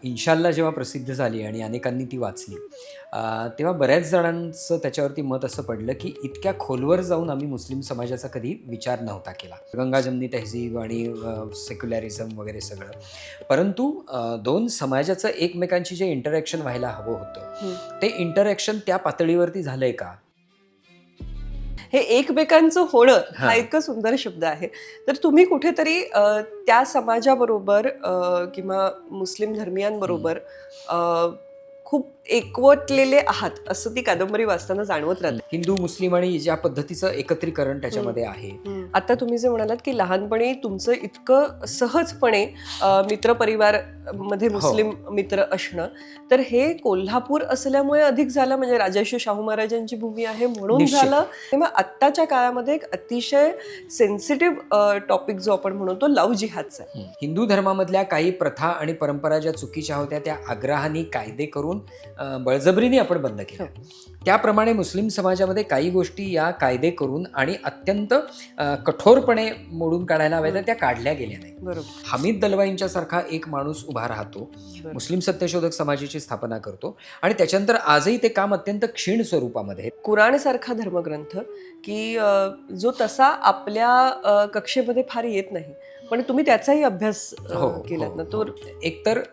इन्शाल्लाह जेव्हा प्रसिद्ध झाली आणि अनेकांनी ती वाचली, तेव्हा बऱ्याच जणांचं त्याच्यावरती मत असं पडलं, की इतक्या खोलवर जाऊन आम्ही मुस्लिम समाजाचा कधी विचार नव्हता केला. गंगा-जमनी तहजीब आणि सेक्युलरिझम वगैरे सगळं. परंतु 2 समाजाचं एकमेकांशी जे इंटरॅक्शन व्हायला हवं होतं, हं. ते इंटरॅक्शन त्या पातळीवरती झालंय का? हे एकमेकांचं होणं हा हां. इतका सुंदर शब्द आहे. तर तुम्ही कुठेतरी त्या समाजाबरोबर किंवा मुस्लिम हं. धर्मियांबरोबर अ, खूप एकवटलेले आहात, असं ती कादंबरी वाचताना जाणवत राहते. हिंदू, मुस्लिम आणि ज्या पद्धतीचं एकत्रीकरण हं, त्याच्यामध्ये आहे. आता तुम्ही जे म्हणालात, की लहानपणी तुमचं इतकं सहजपणे मित्रपरिवार मध्ये हो. मुस्लिम मित्र असणं, तर हे कोल्हापूर असल्यामुळे अधिक झालं म्हणजे राजर्षी शाहू महाराजांची भूमी आहे म्हणून निश्चित. झालं? किंवा आत्ताच्या काळामध्ये एक अतिशय सेन्सिटिव्ह टॉपिक जो आपण म्हणतो लव्ह जिहादचा आहे. हिंदू धर्मामधल्या काही प्रथा आणि परंपरा ज्या चुकीच्या होत्या त्या आग्रहाने कायदे करून बळजबरीने आपण बंद केल्या. हो. त्याप्रमाणे मुस्लिम समाजामध्ये काही गोष्टी या कायदे करून आणि अत्यंत कठोरपणे मोडून काढायला हव्या त्या काढल्या गेल्या नाही. बरोबर. हमीद दलवाईंच्या सारखा एक माणूस उभा राहतो, बरोबर. मुस्लिम सत्यशोधक समाजाची स्थापना करतो आणि त्याच्यानंतर आजही ते काम अत्यंत क्षीण स्वरूपामध्ये. कुराण सारखा धर्मग्रंथ की जो तसा आपल्या कक्षेमध्ये फार येत नाही, पण तुम्ही त्याचाही अभ्यास हो, केलात ना, हो, तो हो. एकतर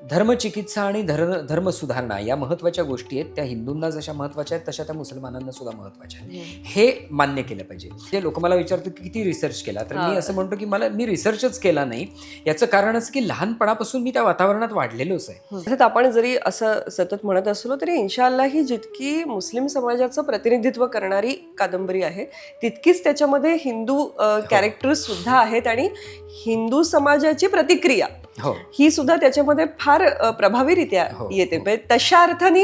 धर्मचिकित्सा आणि धर्मसुधारणा या महत्त्वाच्या गोष्टी आहेत. त्या हिंदूंना जशा महत्त्वाच्या आहेत, तशा त्या मुसलमानांना सुद्धा महत्त्वाच्या आहेत. हे मान्य केलं पाहिजे. जे लोकं मला विचारतात, की किती रिसर्च केला? तर मी असं म्हणतो, की मी रिसर्चच केला नाही. याचं कारण असं, की लहानपणापासून मी त्या वातावरणात वाढलेलोच आहे. तसंच आपण जरी असं सतत म्हणत असलो तरी इन्शाअल्लाह ही जितकी मुस्लिम समाजाचं प्रतिनिधित्व करणारी कादंबरी आहे, तितकीच त्याच्यामध्ये हिंदू कॅरेक्टर्स सुद्धा आहेत आणि हिंदू समाजाची प्रतिक्रिया हो. ही सुद्धा त्याच्यामध्ये फार प्रभावीरित्या हो, येते. हो. म्हणजे तशा अर्थाने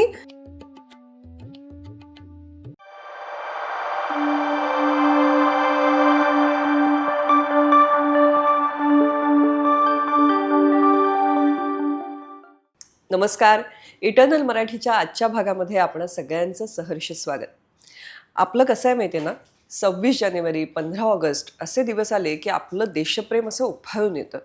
नमस्कार. इटर्नल मराठीच्या आजच्या भागामध्ये आपणा सगळ्यांचं सहर्ष स्वागत. आपलं कसं आहे माहिती आहे ना, 26 जानेवारी, 15 ऑगस्ट असे दिवस आले की आपलं देशप्रेम असं उफाळून येतं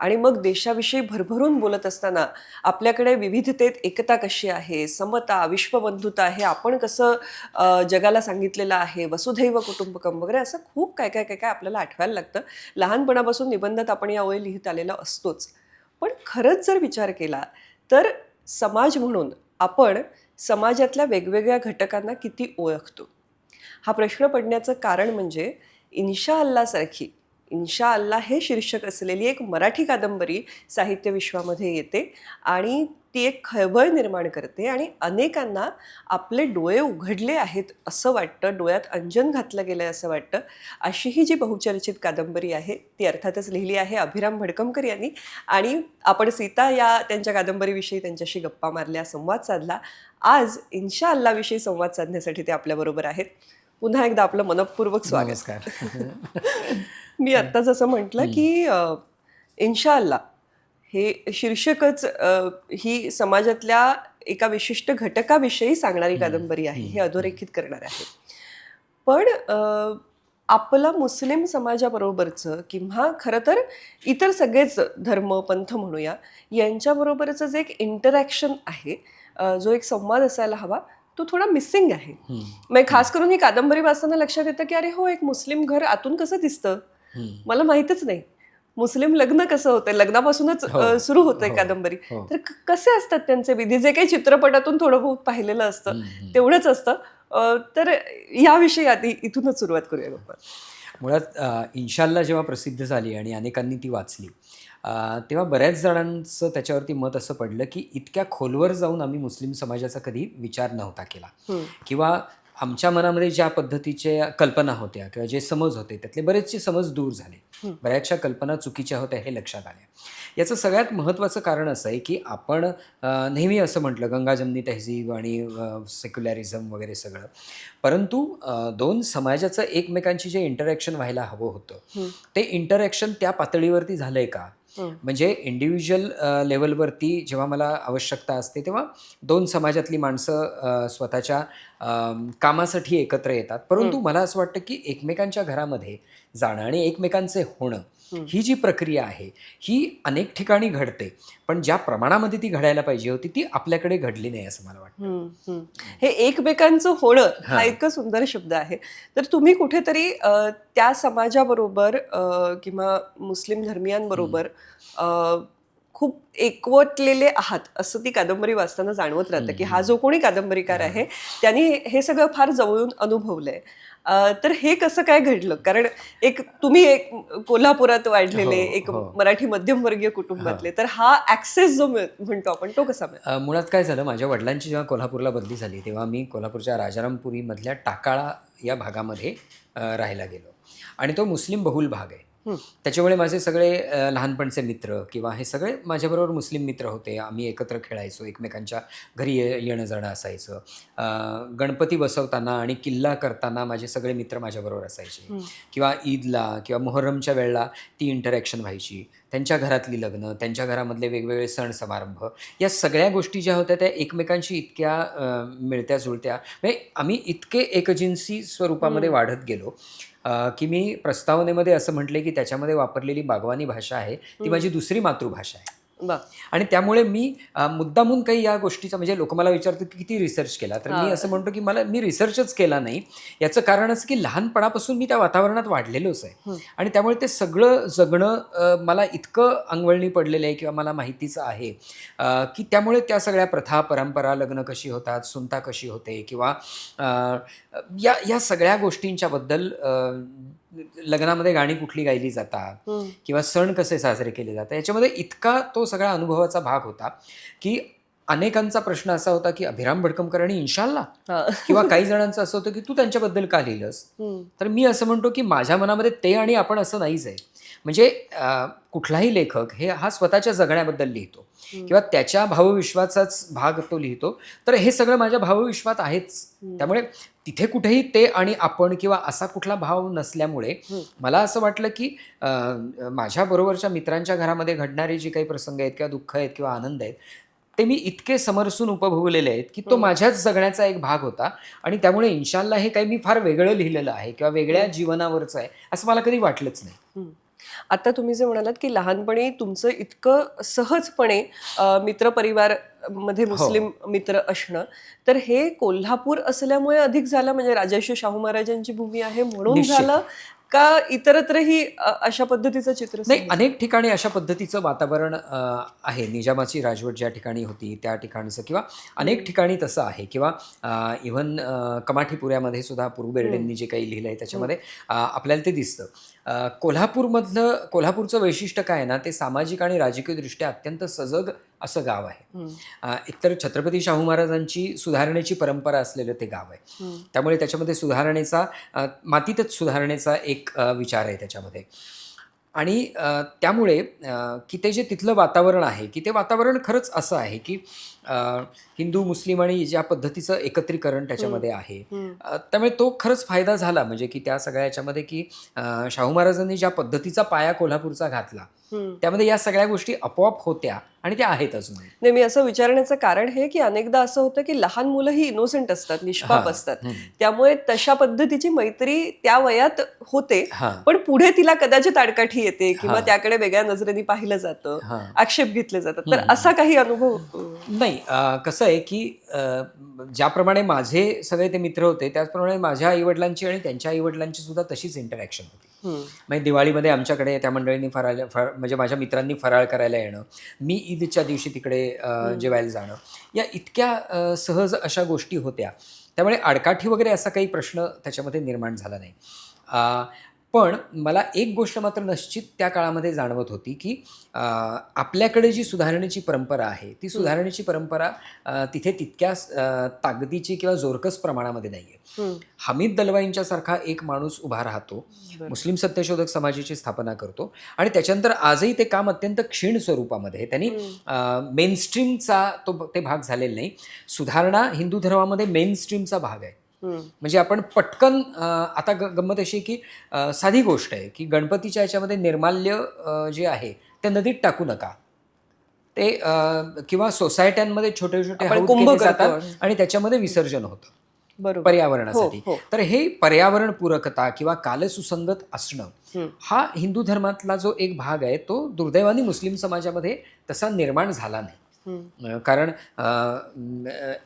आणि मग देशाविषयी भरभरून बोलत असताना आपल्याकडे विविधतेत एकता कशी आहे, समता, विश्वबंधुता आहे, आपण कसं जगाला सांगितलेलं आहे, वसुधैव कुटुंबकम वगैरे असं खूप काय काय काय काय आपल्याला आठवायला लागतं. लहानपणापासून निबंधात आपण या ओळी लिहित आलेलं असतोच. पण खरंच जर विचार केला तर समाज म्हणून आपण समाजातल्या वेगवेगळ्या घटकांना किती ओळखतो? हा प्रश्न पडण्याचं कारण म्हणजे इन्शा अल्लासारखी, इन्शा अल्ला हे शीर्षक असलेली एक मराठी कादंबरी साहित्य विश्वामध्ये येते आणि ती एक खळबळ निर्माण करते आणि अनेकांना आपले डोळे उघडले आहेत असं वाटतं, डोळ्यात अंजन घातलं गेलं आहे असं वाटतं. अशी ही जी बहुचर्चित कादंबरी आहे ती अर्थातच लिहिली आहे अभिराम भडकमकर यांनी आणि आपण सीता या त्यांच्या कादंबरीविषयी त्यांच्याशी गप्पा मारल्या, संवाद साधला. आज इन्शा अल्लाविषयी संवाद साधण्यासाठी ते आपल्याबरोबर आहेत. पुन्हा एकदा आपलं मनःपूर्वक स्वागत. नमस्कार. मी आत्ताच असं म्हटलं की इन्शा अल्ला हे शीर्षकच ही समाजातल्या एका विशिष्ट घटकाविषयी सांगणारी कादंबरी आहे, हे अधोरेखित करणार आहे. पण आपला मुस्लिम समाजाबरोबरचं किंवा खरं तर इतर सगळेच धर्म, पंथ म्हणूया, यांच्याबरोबरचं जे एक इंटरॅक्शन आहे, जो एक संवाद असायला हवा, तो थोडा मिसिंग आहे. म्हणजे खास करून ही कादंबरी वाचताना लक्षात येतं की अरे हो, एक मुस्लिम घर आतून कसं दिसतं? मला माहीतच नाही. मुस्लिम लग्न कसं होतंय? लग्नापासूनच हो, सुरू होते हो, कादंबरी. हो. तर कसे असतात त्यांचे विधी? जे काही चित्रपटातून थोडं बहुत पाहिलेलं असतं, तेवढंच असतं. तर याविषयी आधी इथूनच सुरुवात करूया आपण. मुळात इन्शाल्लाह जेव्हा प्रसिद्ध झाली आणि अनेकांनी ती वाचली, तेव्हा बऱ्याच जणांचं त्याच्यावरती मत असं पडलं, की इतक्या खोलवर जाऊन आम्ही मुस्लिम समाजाचा कधी विचार नव्हता केला किंवा आमच्या मनामध्ये ज्या पद्धतीच्या कल्पना होत्या किंवा जे समज होते त्यातले बरेचसे समज दूर झाले. बऱ्याचशा कल्पना चुकीच्या होत्या हे लक्षात आल्या. याचं सगळ्यात महत्त्वाचं कारण असं आहे, की आपण नेहमी असं म्हटलं गंगा-जमनी तहजीब आणि सेक्युलरिझम वगैरे सगळं. परंतु 2 समाजाचं एकमेकांशी जे इंटरॅक्शन व्हायला हवं होतं, ते इंटरॅक्शन त्या पातळीवरती झालंय का? म्हणजे इंडिव्हिज्युअल लेव्हलवरती जेव्हा मला आवश्यकता असते, तेव्हा 2 समाजातली माणसं स्वतःच्या कामासाठी एकत्र येतात. परंतु मला असं वाटतं, की एकमेकांच्या घरामध्ये जाणं आणि एकमेकांचे होणं ही जी प्रक्रिया आहे ही अनेक ठिकाणी घडते, पण ज्या प्रमाणामध्ये ती घडायला पाहिजे होती ती आपल्याकडे घडली नाही असं मला वाटतं. हं, हं. हे एकमेकांचं होणं हा हां. इतका सुंदर शब्द आहे. तर तुम्ही कुठेतरी त्या समाजाबरोबर किंवा मुस्लिम हं, धर्मियांबरोबर अ, खूप एकवटलेले आहात, असं ती कादंबरी वाचताना जाणवत राहतं, हं, की हा हं. जो कोणी कादंबरीकार हां. आहे, त्याने हे सगळं फार जवळून अनुभवलंय. तर हे कसं काय घडलं? कारण तुम्ही एक कोल्हापुरात हो, वाढलेले, एक हो. मराठी मध्यमवर्गीय हां. कुटुंबातले, तर हा ॲक्सेस जो म्हणतो आपण, तो कसा मिळाला? मुळात काय झालं, माझ्या वडिलांची जेव्हा कोल्हापूरला बदली झाली, तेव्हा मी कोल्हापूरच्या राजारामपुरीमधल्या टाकाळा या भागामध्ये राहायला गेलो आणि तो मुस्लिम बहुल भाग आहे. हं, त्याच्यामुळे माझे सगळे लहानपणचे मित्र किंवा हे सगळे माझ्याबरोबर मुस्लिम मित्र होते. आम्ही एकत्र खेळायचो, एकमेकांच्या घरी येणं-जाणं असायचं. अ, गणपती बसवताना आणि किल्ला करताना माझे सगळे मित्र माझ्याबरोबर असायचे हं. किंवा ईदला किंवा मोहर्रमच्या वेळेला ती इंटरॅक्शन व्हायची. त्यांच्या घरातली लग्न, त्यांच्या घरामधले वेगवेगळे सण समारंभ, या सगळ्या गोष्टी ज्या होत्या त्या एकमेकांशी इतक्या मिळत्या-जुळत्या, म्हणजे आम्ही इतके एकजिन्सी स्वरूपामध्ये हं. वाढत गेलो, की मी प्रस्तावनेमध्ये असं म्हटलंय, की त्याच्यामध्ये वापरलेली बागवानी भाषा आहे, ती हं. माझी दुसरी मातृभाषा आहे. वाह! आणि त्यामुळे मी मुद्दामून काही या गोष्टीचा, म्हणजे लोकं मला विचारतात, की किती रिसर्च केला? तर मी असं हां. म्हणतो, की मी रिसर्चच केला नाही. याचं कारण असं, की लहानपणापासून मी त्या वातावरणात वाढलेलोच आहे. हं. आणि त्यामुळे ते सगळं जगणं मला इतकं अंगवळणी पडलेलं आहे किंवा मला माहितीचं आहे, की त्यामुळे त्या सगळ्या प्रथा, परंपरा, लग्न कशी होतात, सुनता कशी होते किंवा अ, या या सगळ्या गोष्टींच्याबद्दल, लग्नामध्ये गाणी कुठली गायली जातात हं. किंवा सण कसे साजरे केले जातात, याच्यामध्ये इतका तो सगळा अनुभवाचा भाग होता, की अनेकांचा प्रश्न असा होता, की अभिराम भडकमकर आणि इन्शाल्लाह? हां. किंवा काही जणांचं असं होतं, की तू त्यांच्याबद्दल का लिहिलंस? हं. तर मी असं म्हणतो, की माझ्या मनामध्ये ते आणि आपण असं नाहीच आहे. म्हणजे कुठलाही लेखक हा स्वतःच्या जगण्याबद्दल लिहितो हं. किंवा त्याच्या भावविश्वाचाच भाग तो लिहितो. तर हे सगळं माझ्या भावविश्वात आहेच. हं. त्यामुळे तिथे कुठेही ते आणि आपण किंवा असा कुठला भाव नसल्यामुळे हं. मला असं वाटलं, की माझ्याबरोबरच्या मित्रांच्या घरामध्ये घडणारे जे काही प्रसंग आहेत किंवा दुःख आहेत किंवा आनंद आहेत, ते मी इतके समरसून उपभोगलेले आहेत, की तो हं. माझ्याच जगण्याचा एक भाग होता आणि त्यामुळे इन्शाल्लाह हे काही मी फार वेगळं लिहिलेलं आहे किंवा वेगळ्या हं. जीवनावरचं आहे, असं मला कधी वाटलंच नाही. हं. आता तुम्ही जे म्हणालात, की लहानपणी तुमचं इतकं सहजपणे मित्रपरिवार मध्ये हो, मुस्लिम मित्र असणं, तर हे कोल्हापूर असल्यामुळे अधिक झालं म्हणजे राजर्षी शाहू महाराजांची भूमी आहे म्हणून निश्चित. झालं, का इतरत्रही अशा पद्धतीचं चित्र नाही, समोर? अनेक ठिकाणी अशा पद्धतीचं वातावरण आहे. निजामाची राजवट ज्या ठिकाणी होती, त्या ठिकाणचं किंवा अनेक हं. ठिकाणी तसं आहे किंवा इव्हन कमाठीपुऱ्यामध्ये सुद्धा पुरू हं. बेर्डेंनी जे काही लिहिलंय हं. त्याच्यामध्ये आपल्याला ते दिसतं. कोल्हापूरचं वैशिष्ट्य काय आहे ना, ते सामाजिक आणि राजकीयदृष्ट्या अत्यंत सजग असं गाव आहे. हं. एकतर छत्रपती शाहू महाराजांची सुधारणेची परंपरा असलेलं ते गाव आहे. हं. त्यामुळे त्याच्यामध्ये मातीतच सुधारणेचा एक विचार आहे त्याच्यामध्ये. आणि त्यामुळे की ते जे तिथलं वातावरण आहे, की ते वातावरण खरंच असं आहे, की अ, हिंदू, मुस्लिम आणि ज्या पद्धतीचं एकत्रीकरण हं. त्याच्यामध्ये आहे. हं. त्यामुळे तो खरंच फायदा झाला, म्हणजे की त्या सगळ्या याच्यामध्ये, की शाहू महाराजांनी ज्या पद्धतीचा पाया कोल्हापूरचा घातला, हं. त्यामध्ये या सगळ्या गोष्टी आपोआप होत्या आणि त्या आहेत अजूनही. नाही, मी असं विचारण्याचं कारण हे, की अनेकदा असं होतं, की लहान मुलं ही इनोसेंट असतात, निष्पाप हां. असतात. हं. त्यामुळे तशा पद्धतीची मैत्री त्या वयात होते. हां. पण पुढे तिला कदाचित आडकाठी येते किंवा हां. त्याकडे वेगळ्या नजरेने पाहिलं जातं, हां. आक्षेप घेतले जातात. हं, तर हं, असा हं. काही अनुभव नाही, कसं आहे, की ज्याप्रमाणे माझे सगळे ते मित्र होते, त्याचप्रमाणे माझ्या आई-वडिलांची आणि त्यांच्या आई-वडिलांची सुद्धा तशीच इंटरॅक्शन होती. हं. म्हणजे दिवाळीमध्ये आमच्याकडे त्या मंडळींनी म्हणजे माझ्या मित्रांनी फराळ करायला येणं, मी ईदच्या दिवशी तिकडे हं. जेवायला जाणं, या इतक्या सहज अशा गोष्टी होत्या. त्यामुळे आडकाठी वगैरे असा काही प्रश्न त्याच्यामध्ये निर्माण झाला नाही. अ, पण मला एक गोष्ट मात्र निश्चित त्या काळामध्ये जाणवत होती, की आपल्याकडे जी सुधारणेची परंपरा आहे, ती हं. सुधारणेची परंपरा तिथे तितक्याच ताकदीची किंवा जोरकस प्रमाणामध्ये नाही आहे. हं. हमीद दलवाईंच्यासारखा एक माणूस उभा राहतो, बरं. मुस्लिम सत्यशोधक समाजाची स्थापना करतो आणि त्याच्यानंतर आजही ते काम अत्यंत क्षीण स्वरूपामध्ये आहे. त्यांनी हं. मेनस्ट्रीमचा ते भाग झालेला नाही. सुधारणा हिंदू धर्मामध्ये मेनस्ट्रीमचा भाग आहे. हं. म्हणजे आपण पटकन आता गंमत अशी आहे, की साधी गोष्ट आहे, की गणपतीच्या ह्याच्यामध्ये निर्माल्य जे आहे ते नदीत टाकू नका. ते किंवा सोसायट्यांमध्ये छोटे-छोटे आपण हौद कुंभ केले करतो जातात आणि आणि त्याच्यामध्ये विसर्जन होतं. बरोबर. पर्यावरणासाठी. हो, हो. तर हे पर्यावरण पूरकता किंवा कालसुसंगत असणं हा हिंदू धर्मातला जो एक भाग आहे तो दुर्दैवाने मुस्लिम समाजामध्ये तसा निर्माण झाला नाही. कारण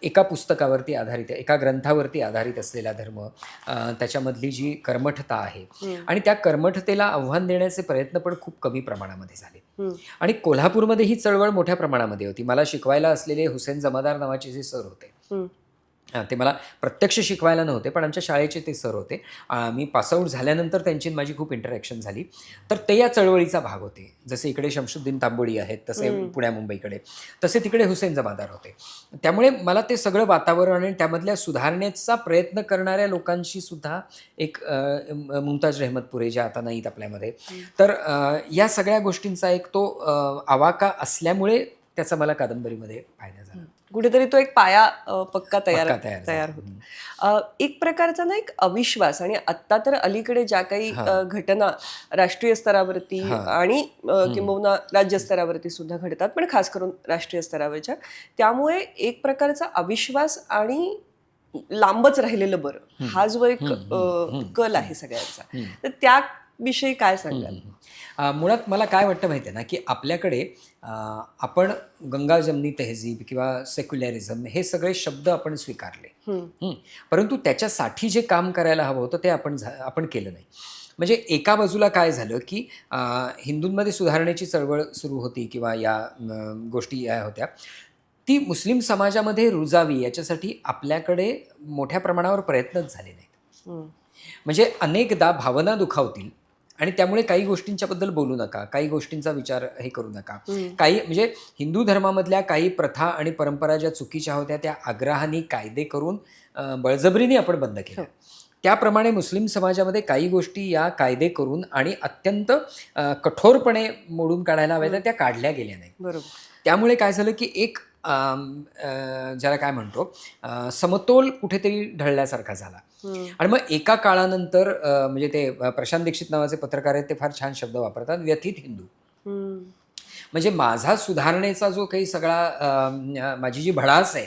एका पुस्तकावरती आधारित आहे, एका ग्रंथावरती आधारित असलेला धर्म, त्याच्यामधली जी कर्मठता आहे आणि त्या कर्मठतेला आव्हान देण्याचे प्रयत्न पण खूप कमी प्रमाणामध्ये झाले. आणि कोल्हापूरमध्ये ही चळवळ मोठ्या प्रमाणामध्ये होती. मला शिकवायला असलेले हुसेन जमादार नावाचे जे सर होते, ते मला प्रत्यक्ष शिकवायला नव्हते, पण आमच्या शाळेचे ते सर होते. मी पासआउट झाल्यानंतर त्यांची आणि माझी खूप इंटरॅक्शन झाली. तर ते या चळवळीचा भाग होते. जसे इकडे शमशुद्दीन तांबोळी आहेत, तसे पुण्या मुंबईकडे, तसे तिकडे हुसेन जमादार होते. त्यामुळे मला ते सगळं वातावरण आणि त्यामधल्या सुधारणेचा प्रयत्न करणाऱ्या लोकांशी सुद्धा एक मुमताज रहमतपुरे ज्या आता नाहीत आपल्यामध्ये, तर या सगळ्या गोष्टींचा एक तो आवाका असल्यामुळे त्याचा मला कादंबरीमध्ये फायदा झाला. कुठेतरी तो एक पाया पक्का तयार पक्का तयार तयार झाला. होतो. एक प्रकारचा ना एक अविश्वास आणि आत्ता तर अलीकडे ज्या काही घटना राष्ट्रीय स्तरावरती आणि किंबहुना राज्य स्तरावरती सुद्धा घडतात, पण खास करून राष्ट्रीय स्तरावरच्या, त्यामुळे एक प्रकारचा अविश्वास आणि लांबच राहिलेलं बरं हा जो एक कल आहे सगळ्यांचा, तर त्याविषयी काय सांगाल? मुळात मला काय वाटतं माहिती आहे ना, की आपल्याकडे आपण गंगा जमनी तहजीब किंवा सेक्युलरिझम हे सगळे शब्द आपण स्वीकारले, परंतु त्याच्यासाठी जे काम करायला हवं होतं ते आपण केलं नाही. म्हणजे एका बाजूला काय झालं, की हिंदूंमध्ये सुधारणेची चळवळ सुरू होती किंवा या गोष्टी या होत्या, ती मुस्लिम समाजामध्ये रुजावी याच्यासाठी आपल्याकडे मोठ्या प्रमाणावर प्रयत्नच झाले नाहीत. म्हणजे अनेकदा भावना दुखावतील आणि त्यामुळे काही गोष्टींच्याबद्दल बोलू नका, काही गोष्टींचा विचार हे करू नका. काही म्हणजे हिंदू धर्मामधल्या काही प्रथा आणि परंपरा ज्या चुकीच्या होत्या त्या आग्रहाने कायदे करून बळजबरीने आपण बंद केल्या. त्याप्रमाणे मुस्लिम समाजामध्ये काही गोष्टी या कायदे करून आणि अत्यंत कठोरपणे मोडून काढायला हव्या त्या काढल्या गेल्या नाहीत. बरोबर. त्यामुळे काय झालं, की एक ज्याला काय म्हणतो समतोल कुठेतरी ढळल्यासारखा झाला. आणि मग एका काळानंतर म्हणजे ते प्रशांत दीक्षित नावाचे पत्रकार आहेत, ते फार छान शब्द वापरतात, व्यथित हिंदू. म्हणजे माझा सुधारणेचा जो काही सगळा माझी जी भडास आहे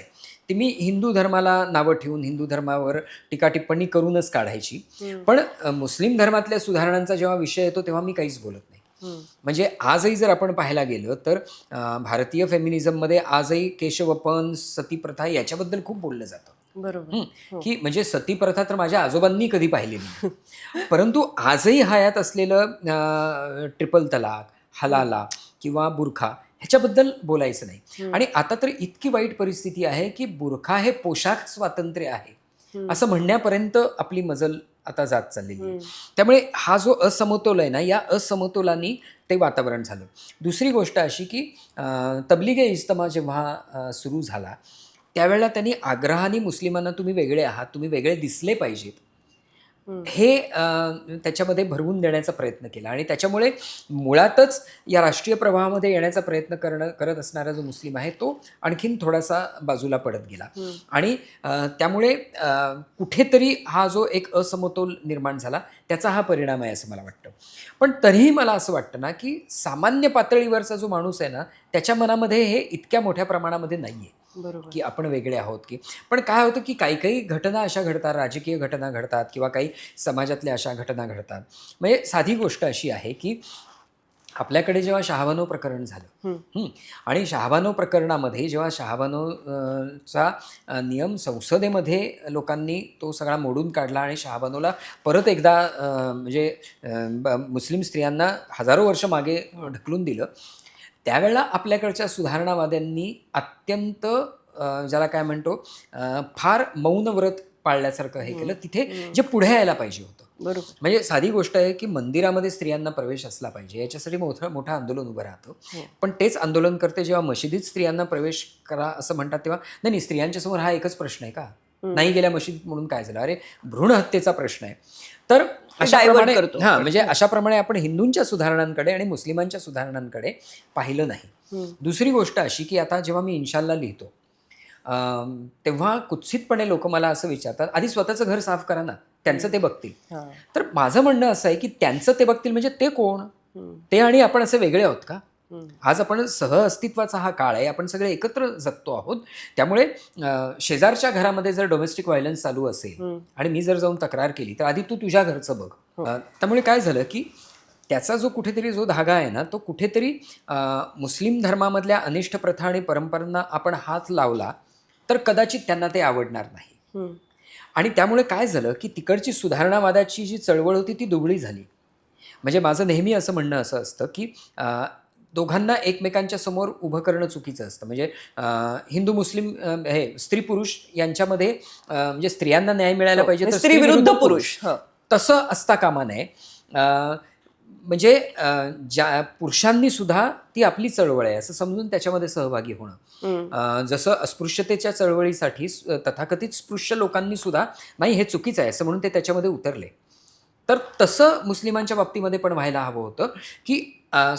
ती मी हिंदू धर्माला नावं ठेवून हिंदू धर्मावर टीका टिप्पणी करूनच काढायची. पण मुस्लिम धर्मातल्या सुधारणांचा जेव्हा विषय येतो तेव्हा मी काहीच बोलत नाही. म्हणजे आजही जर आपण पाहायला गेलं तर भारतीय फेमिनिझममध्ये आजही केशवपन, सतीप्रथा याच्याबद्दल खूप बोललं जातं. बरोबर. की म्हणजे सतीप्रथा तर माझ्या आजोबांनी कधी पाहिली नाही. परंतु आजही हयात असलेलं ट्रिपल तलाक, हलाला किंवा बुरखा ह्याच्याबद्दल बोलायचं नाही. आणि आता तर इतकी वाईट परिस्थिती आहे की बुरखा हे पोशाख स्वातंत्र्य आहे असं म्हणण्यापर्यंत आपली मजल आता जात चाललेली आहे. त्यामुळे हा जो असमतोल आहे ना, या असमतोलानी ते वातावरण झालं. दुसरी गोष्ट अशी की तबलिगे इज्तमा जेव्हा सुरू झाला त्यावेळेला त्यांनी आग्रहाने मुस्लिमांना तुम्ही वेगळे आहात, तुम्ही वेगळे दिसले पाहिजेत, हे त्याच्यामध्ये भरवून देण्याचा प्रयत्न केला. आणि त्याच्यामुळे मुळातच या राष्ट्रीय प्रवाहामध्ये येण्याचा प्रयत्न करत असणारा जो मुस्लिम आहे तो आणखीन थोडासा बाजूला पडत गेला. आणि त्यामुळे कुठेतरी हा जो एक असमतोल निर्माण झाला त्याचा हा परिणाम आहे असं मला वाटतं. पण तरीही मला असं वाटतं ना, की सामान्य पातळीवरचा जो माणूस आहे ना त्याच्या मनामध्ये हे इतक्या मोठ्या प्रमाणामध्ये नाही आहे की आपण वेगळे आहोत. की पण काय होतं की काही काही घटना अशा घडतात, राजकीय घटना घडतात किंवा काही समाजातल्या अशा घटना घडतात. म्हणजे साधी गोष्ट अशी आहे की आपल्याकडे जेव्हा शहाबानो प्रकरण झालं आणि शहाबानो प्रकरणामध्ये जेव्हा शहाबानोचा नियम संसदेमध्ये लोकांनी तो सगळा मोडून काढला आणि शहाबानोला परत एकदा म्हणजे मुस्लिम स्त्रियांना हजारो वर्ष मागे ढकलून दिलं, त्यावेळेला आपल्याकडच्या सुधारणावाद्यांनी अत्यंत ज्याला काय म्हणतो फार मौन व्रत पाळल्यासारखं हे केलं तिथे जे पुढे यायला पाहिजे होतं. बरोबर. म्हणजे साधी गोष्ट आहे की मंदिरामध्ये स्त्रियांना प्रवेश असला पाहिजे याच्यासाठी मोठं आंदोलन उभं राहतं. पण तेच आंदोलनकर्ते जेव्हा मशिदीत स्त्रियांना प्रवेश करा असं म्हणतात तेव्हा नाही, स्त्रियांच्या समोर हा एकच प्रश्न आहे का, नाही गेल्या मशिदीत म्हणून काय झालं, अरे भ्रूण हत्येचा प्रश्न आहे. तर अशाप्रमाणे म्हणजे अशाप्रमाणे आपण हिंदूंच्या सुधारणांकडे आणि मुस्लिमांच्या सुधारणांकडे पाहिलं नाही. दुसरी गोष्ट अशी की आता जेव्हा मी इन्शाल्लाह लिहितो तेव्हा कुत्सितपणे लोक मला असं विचारतात, आधी स्वतःचं घर साफ करा ना, त्यांचं ते बघतील. तर माझं म्हणणं असं आहे की त्यांचं ते बघतील म्हणजे ते कोण, ते आणि आपण असे वेगळे आहोत का? आज आपण सहअस्तित्वाचा हा काळ आहे, आपण सगळे एकत्र जगतो आहोत. त्यामुळे शेजारच्या घरामध्ये जर डोमेस्टिक व्हायलन्स चालू असेल आणि मी जर जाऊन तक्रार केली तर आधी तू तुझ्या घरचं बघ. त्यामुळे काय झालं की त्याचा जो कुठेतरी जो धागा आहे ना तो कुठेतरी मुस्लिम धर्मामधल्या अनिष्ट प्रथा आणि परंपरांना आपण हात लावला तर कदाचित त्यांना ते आवडणार नाही. आणि त्यामुळे काय झालं की तिकडची सुधारणावादाची जी चळवळ होती ती दुबळी झाली. म्हणजे माझं नेहमी असं म्हणणं असं असतं की दोघांना एकमेकांच्या समोर उभं करणं चुकीचं असतं. म्हणजे हिंदू मुस्लिम हे स्त्री पुरुष यांच्यामध्ये म्हणजे स्त्रियांना न्याय मिळायला पाहिजे तर स्त्री विरुद्ध पुरुष तसं असता कामा नये. म्हणजे ज्या पुरुषांनी सुद्धा ती आपली चळवळ आहे असं समजून त्याच्यामध्ये सहभागी होणं. जसं अस्पृश्यतेच्या चळवळीसाठी तथाकथित स्पृश्य लोकांनी सुद्धा नाही हे चुकीचं आहे असं म्हणून ते त्याच्यामध्ये उतरले. तर तसं मुस्लिमांच्या बाबतीमध्ये पण व्हायला हवं होतं की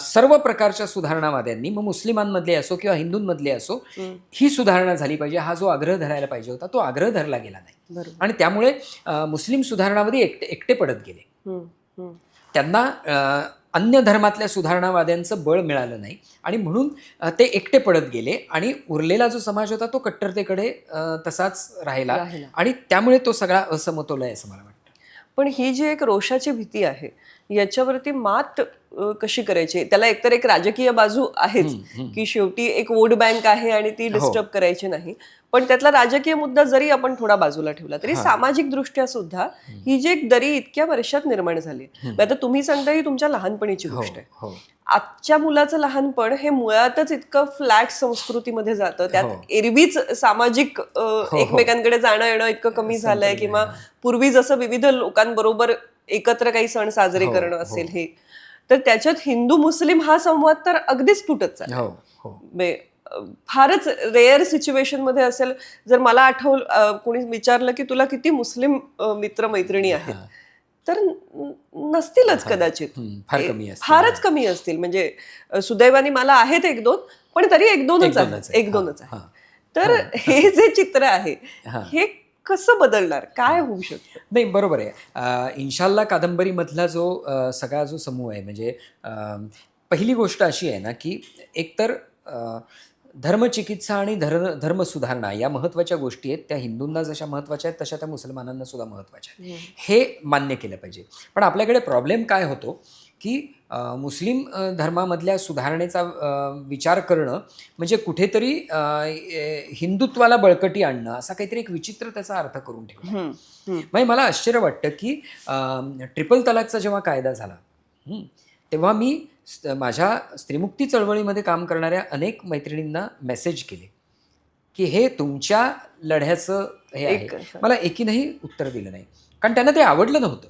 सर्व प्रकारच्या सुधारणावाद्यांनी मग मुस्लिमांमधले असो किंवा हिंदूंमधले असो ही सुधारणा झाली पाहिजे हा जो आग्रह धरायला पाहिजे होता तो आग्रह धरला गेला नाही. आणि त्यामुळे मुस्लिम सुधारणावादी एकटे पडत गेले. त्यांना अन्य धर्मातल्या सुधारणावाद्यांचं बळ मिळालं नाही आणि म्हणून ते एकटे पडत गेले आणि उरलेला जो समाज होता तो कट्टरतेकडे तसाच राहिला आणि त्यामुळे तो सगळा असमतोल आहे असं मला वाटतं. पण ही जी एक रोषाची भीती आहे याच्यावरती मात कशी करायची? त्याला एकतर एक राजकीय बाजू आहेच की शेवटी एक वोट बँक आहे आणि ती डिस्टर्ब करायची नाही. पण त्यातला राजकीय मुद्दा जरी आपण थोडा बाजूला ठेवला तरी सामाजिक दृष्ट्या सुद्धा ही जी एक दरी इतक्या वर्षात निर्माण झाली. आता तुम्ही सांगता ही तुमच्या लहानपणीची गोष्ट आहे. आजच्या मुलाचं लहानपण हे मुळातच इतकं फ्लॅट संस्कृतीमध्ये जातं. त्यात एरवीच सामाजिक एकमेकांकडे जाणं येणं इतकं कमी झालंय किंवा पूर्वी जसं विविध लोकांबरोबर एकत्र काही सण साजरे करणं असेल हे तर त्याच्यात हिंदू मुस्लिम हा संवाद तर अगदीच तुटत चालला. फारच रेअर सिच्युएशन मध्ये असेल जर मला कोणी विचारलं की तुला किती मुस्लिम मित्र मैत्रिणी आहेत तर नसतीलच कदाचित, फारच कमी असतील. म्हणजे सुदैवाने मला आहेत एक दोन पण तरी एक दोनच आहे. तर हे जे चित्र आहे हे कसं बदलणार काय होऊ शकतं? नाही बरोबर आहे. इन्शाल्लाह कादंबरीमधला जो सगळा जो समूह आहे म्हणजे पहिली गोष्ट अशी आहे ना की एकतर धर्मचिकित्सा आणि धर्मसुधारणा या महत्त्वाच्या गोष्टी आहेत. त्या हिंदूंना जशा महत्त्वाच्या आहेत तशा त्या मुसलमानांना सुद्धा महत्त्वाच्या आहेत. हे मान्य केलं पाहिजे. पण आपल्याकडे प्रॉब्लेम काय होतो की मुस्लिम धर्मामधल्या सुधारणेचा विचार करणं म्हणजे कुठेतरी हिंदुत्वाला बळकटी आणणं असा काहीतरी एक विचित्र त्याचा अर्थ करून ठेवला. म्हणजे मला आश्चर्य वाटतं की ट्रिपल तलाकचा जेव्हा कायदा झाला तेव्हा मी माझ्या स्त्रीमुक्ती चळवळीमध्ये काम करणाऱ्या अनेक मैत्रिणींना मेसेज केले की हे तुमच्या लढ्याचं हे आहे. मला एकीनंही उत्तर दिलं नाही कारण त्यांना ते आवडलं नव्हतं.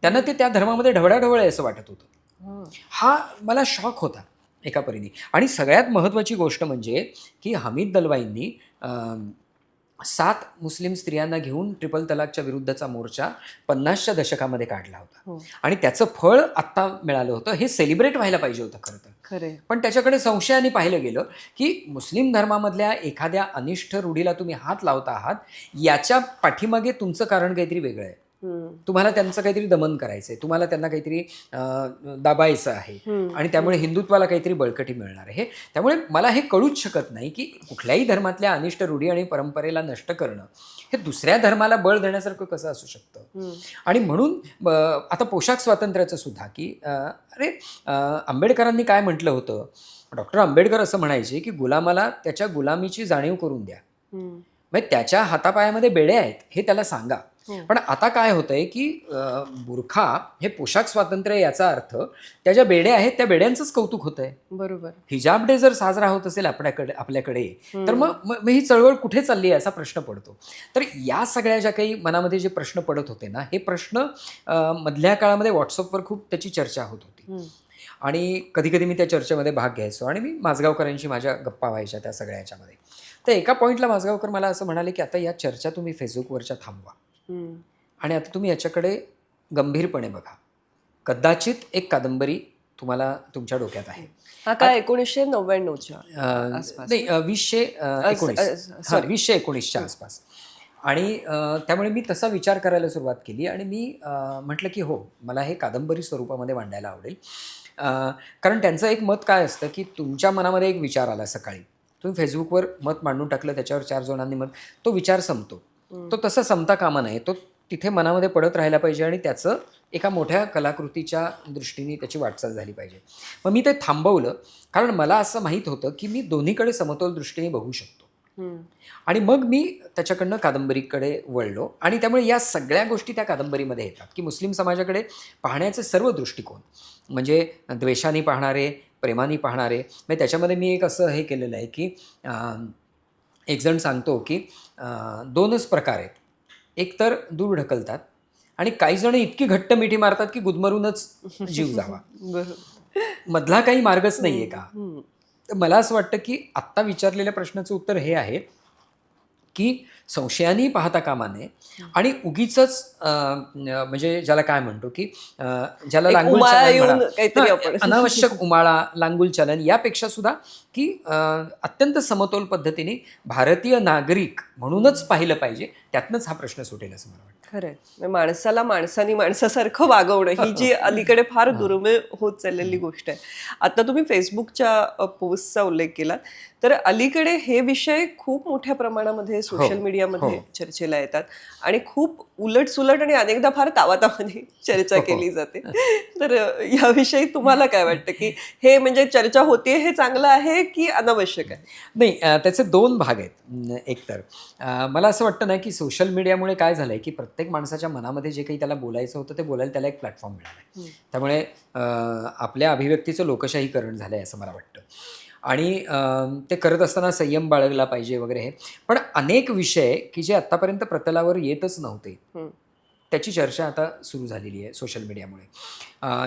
त्यांना ते त्या धर्मामध्ये ढवळाढवळ आहे असं वाटत होतं. हा मला शॉक होता एका परीने. आणि सगळ्यात महत्त्वाची गोष्ट म्हणजे की हमीद दलवाईंनी 7 मुस्लिम स्त्रियांना घेऊन ट्रिपल तलाकच्या विरुद्धचा मोर्चा 50च्या दशकामध्ये काढला होता आणि त्याचं फळ आत्ता मिळालं होतं. हे सेलिब्रेट व्हायला पाहिजे होतं खरं तर. पण त्याच्याकडे संशयाने पाहिलं गेलं की मुस्लिम धर्मामधल्या एखाद्या अनिष्ट रूढीला तुम्ही हात लावता आहात याच्या पाठीमागे तुमचं कारण काहीतरी वेगळं आहे. तुम्हाला त्यांचं काहीतरी दमन करायचंय, तुम्हाला त्यांना काहीतरी दाबायचं आहे आणि त्यामुळे हिंदुत्वाला काहीतरी बळकटी मिळणार आहे. त्यामुळे मला हे कळूच शकत नाही की कुठल्याही धर्मातल्या अनिष्ट रूढी आणि परंपरेला नष्ट करणं हे दुसऱ्या धर्माला बळ देण्यासारखं कसं असू शकतं. आणि म्हणून आता पोशाख स्वातंत्र्याचं सुद्धा की अरे आंबेडकरांनी काय म्हटलं होतं. डॉक्टर आंबेडकर असं म्हणायचे की गुलामाला त्याच्या गुलामीची जाणीव करून द्या. म्हणजे त्याच्या हातापायामध्ये बेडे आहेत हे त्याला सांगा. पण आता काय होतंय की बुरखा हे पोशाख स्वातंत्र्य याचा अर्थ त्या ज्या बेड्या आहेत त्या बेड्यांचंच कौतुक होतंय. बरोबर. हिजाब डे जर साजरा होत असेल आपल्याकडे तर मग ही चळवळ कुठे चालली आहे असा प्रश्न पडतो. तर या सगळ्या ज्या काही मनामध्ये जे प्रश्न पडत होते ना हे प्रश्न मधल्या काळामध्ये व्हॉट्सअपवर खूप त्याची चर्चा होत होती आणि कधी कधी मी त्या चर्चेमध्ये भाग घ्यायचो आणि मी माझगावकरांशी माझ्या गप्पा व्हायच्या त्या सगळ्या याच्यामध्ये. तर एका पॉईंटला माझगावकर मला असं म्हणाले की आता या चर्चा तुम्ही फेसबुकवरच्या थांबवा आणि आता तुम्ही याच्याकडे गंभीरपणे बघा. कदाचित एक कादंबरी तुम्हाला तुमच्या डोक्यात आहे. हा काय 1999च्या नाही 2019च्या आसपास. आणि त्यामुळे मी तसा विचार करायला सुरुवात केली आणि मी म्हटलं की हो मला हे कादंबरी स्वरूपामध्ये मांडायला आवडेल. कारण त्यांचं एक मत काय असतं की तुमच्या मनामध्ये एक विचार आला सकाळी, तुम्ही फेसबुकवर मत मांडून टाकलं, त्याच्यावर 4 जणांनी मत, तो विचार संपतो. तो तसा संपता कामा नये, तो तिथे मनामध्ये पडत राहायला पाहिजे आणि त्याचं एका मोठ्या कलाकृतीच्या दृष्टीने त्याची वाटचाल झाली पाहिजे. मग मी ते थांबवलं, कारण मला असं माहीत होतं की मी दोन्हीकडे समतोल दृष्टीने बघू शकतो. आणि मग मी त्याच्याकडनं कादंबरीकडे वळलो आणि त्यामुळे या सगळ्या गोष्टी त्या कादंबरीमध्ये येतात की मुस्लिम समाजाकडे पाहण्याचे सर्व दृष्टिकोन, म्हणजे द्वेषाने पाहणारे, प्रेमाने पाहणारे. म्हणजे त्याच्यामध्ये मी एक असं हे केलेलं आहे की एक जण सांगतो की 2च प्रकार आहेत. एक तर दूर ढकलतात आणि काही जण इतकी घट्ट मिठी मारतात की गुदमरूनच जीव जावा. बरोबर. मधला काही मार्गच नाही आहे का? हम्म. तर मला असं वाटतं की आत्ता विचारलेल्या प्रश्नाचं उत्तर हे आहे की संशयाने पाहता कामा नये आणि उगीचच म्हणजे ज्याला काय म्हणतो की ज्याला एक लांगुल उमाळा चलन म्हणा, येऊन काहीतरी आपण अनावश्यक उमाळा, लांगुल चलन यापेक्षा सुद्धा की अत्यंत समतोल पद्धतीने भारतीय नागरिक म्हणूनच पाहिलं पाहिजे, त्यातनंच हा प्रश्न सुटेल असं मला वाटतं. खरंय. म्हणजे माणसाला माणसानी माणसासारखं वागवणं ही जी अलीकडे फार दुर्मिळ होत चाललेली गोष्ट आहे. आता तुम्ही फेसबुकच्या पोस्टचा उल्लेख केला, तर अलीकडे हे विषय खूप मोठ्या प्रमाणामध्ये सोशल मीडियामध्ये चर्चेला येतात आणि खूप उलटसुलट आणि अनेकदा फार तावातावाने चर्चा केली जाते. तर याविषयी तुम्हाला काय वाटतं की हे म्हणजे चर्चा होते हे चांगलं आहे की अनावश्यक आहे? नाही, त्याचे 2 भाग आहेत. एकतर मला असं वाटतं ना की सोशल मीडियामुळे काय झालं आहे की प्रत्येक माणसाच्या मनामध्ये जे काही त्याला बोलायचं होतं ते बोलायला त्याला एक प्लॅटफॉर्म मिळाला आहे. त्यामुळे आपल्या अभिव्यक्तीचं लोकशाहीकरण झालं आहे असं मला वाटतं. आणि ते करत असताना संयम बाळगला पाहिजे वगैरे हे. पण अनेक विषय की जे आत्तापर्यंत प्रतलावर येतच नव्हते, त्याची चर्चा आता सुरू झालेली आहे सोशल मीडियामुळे.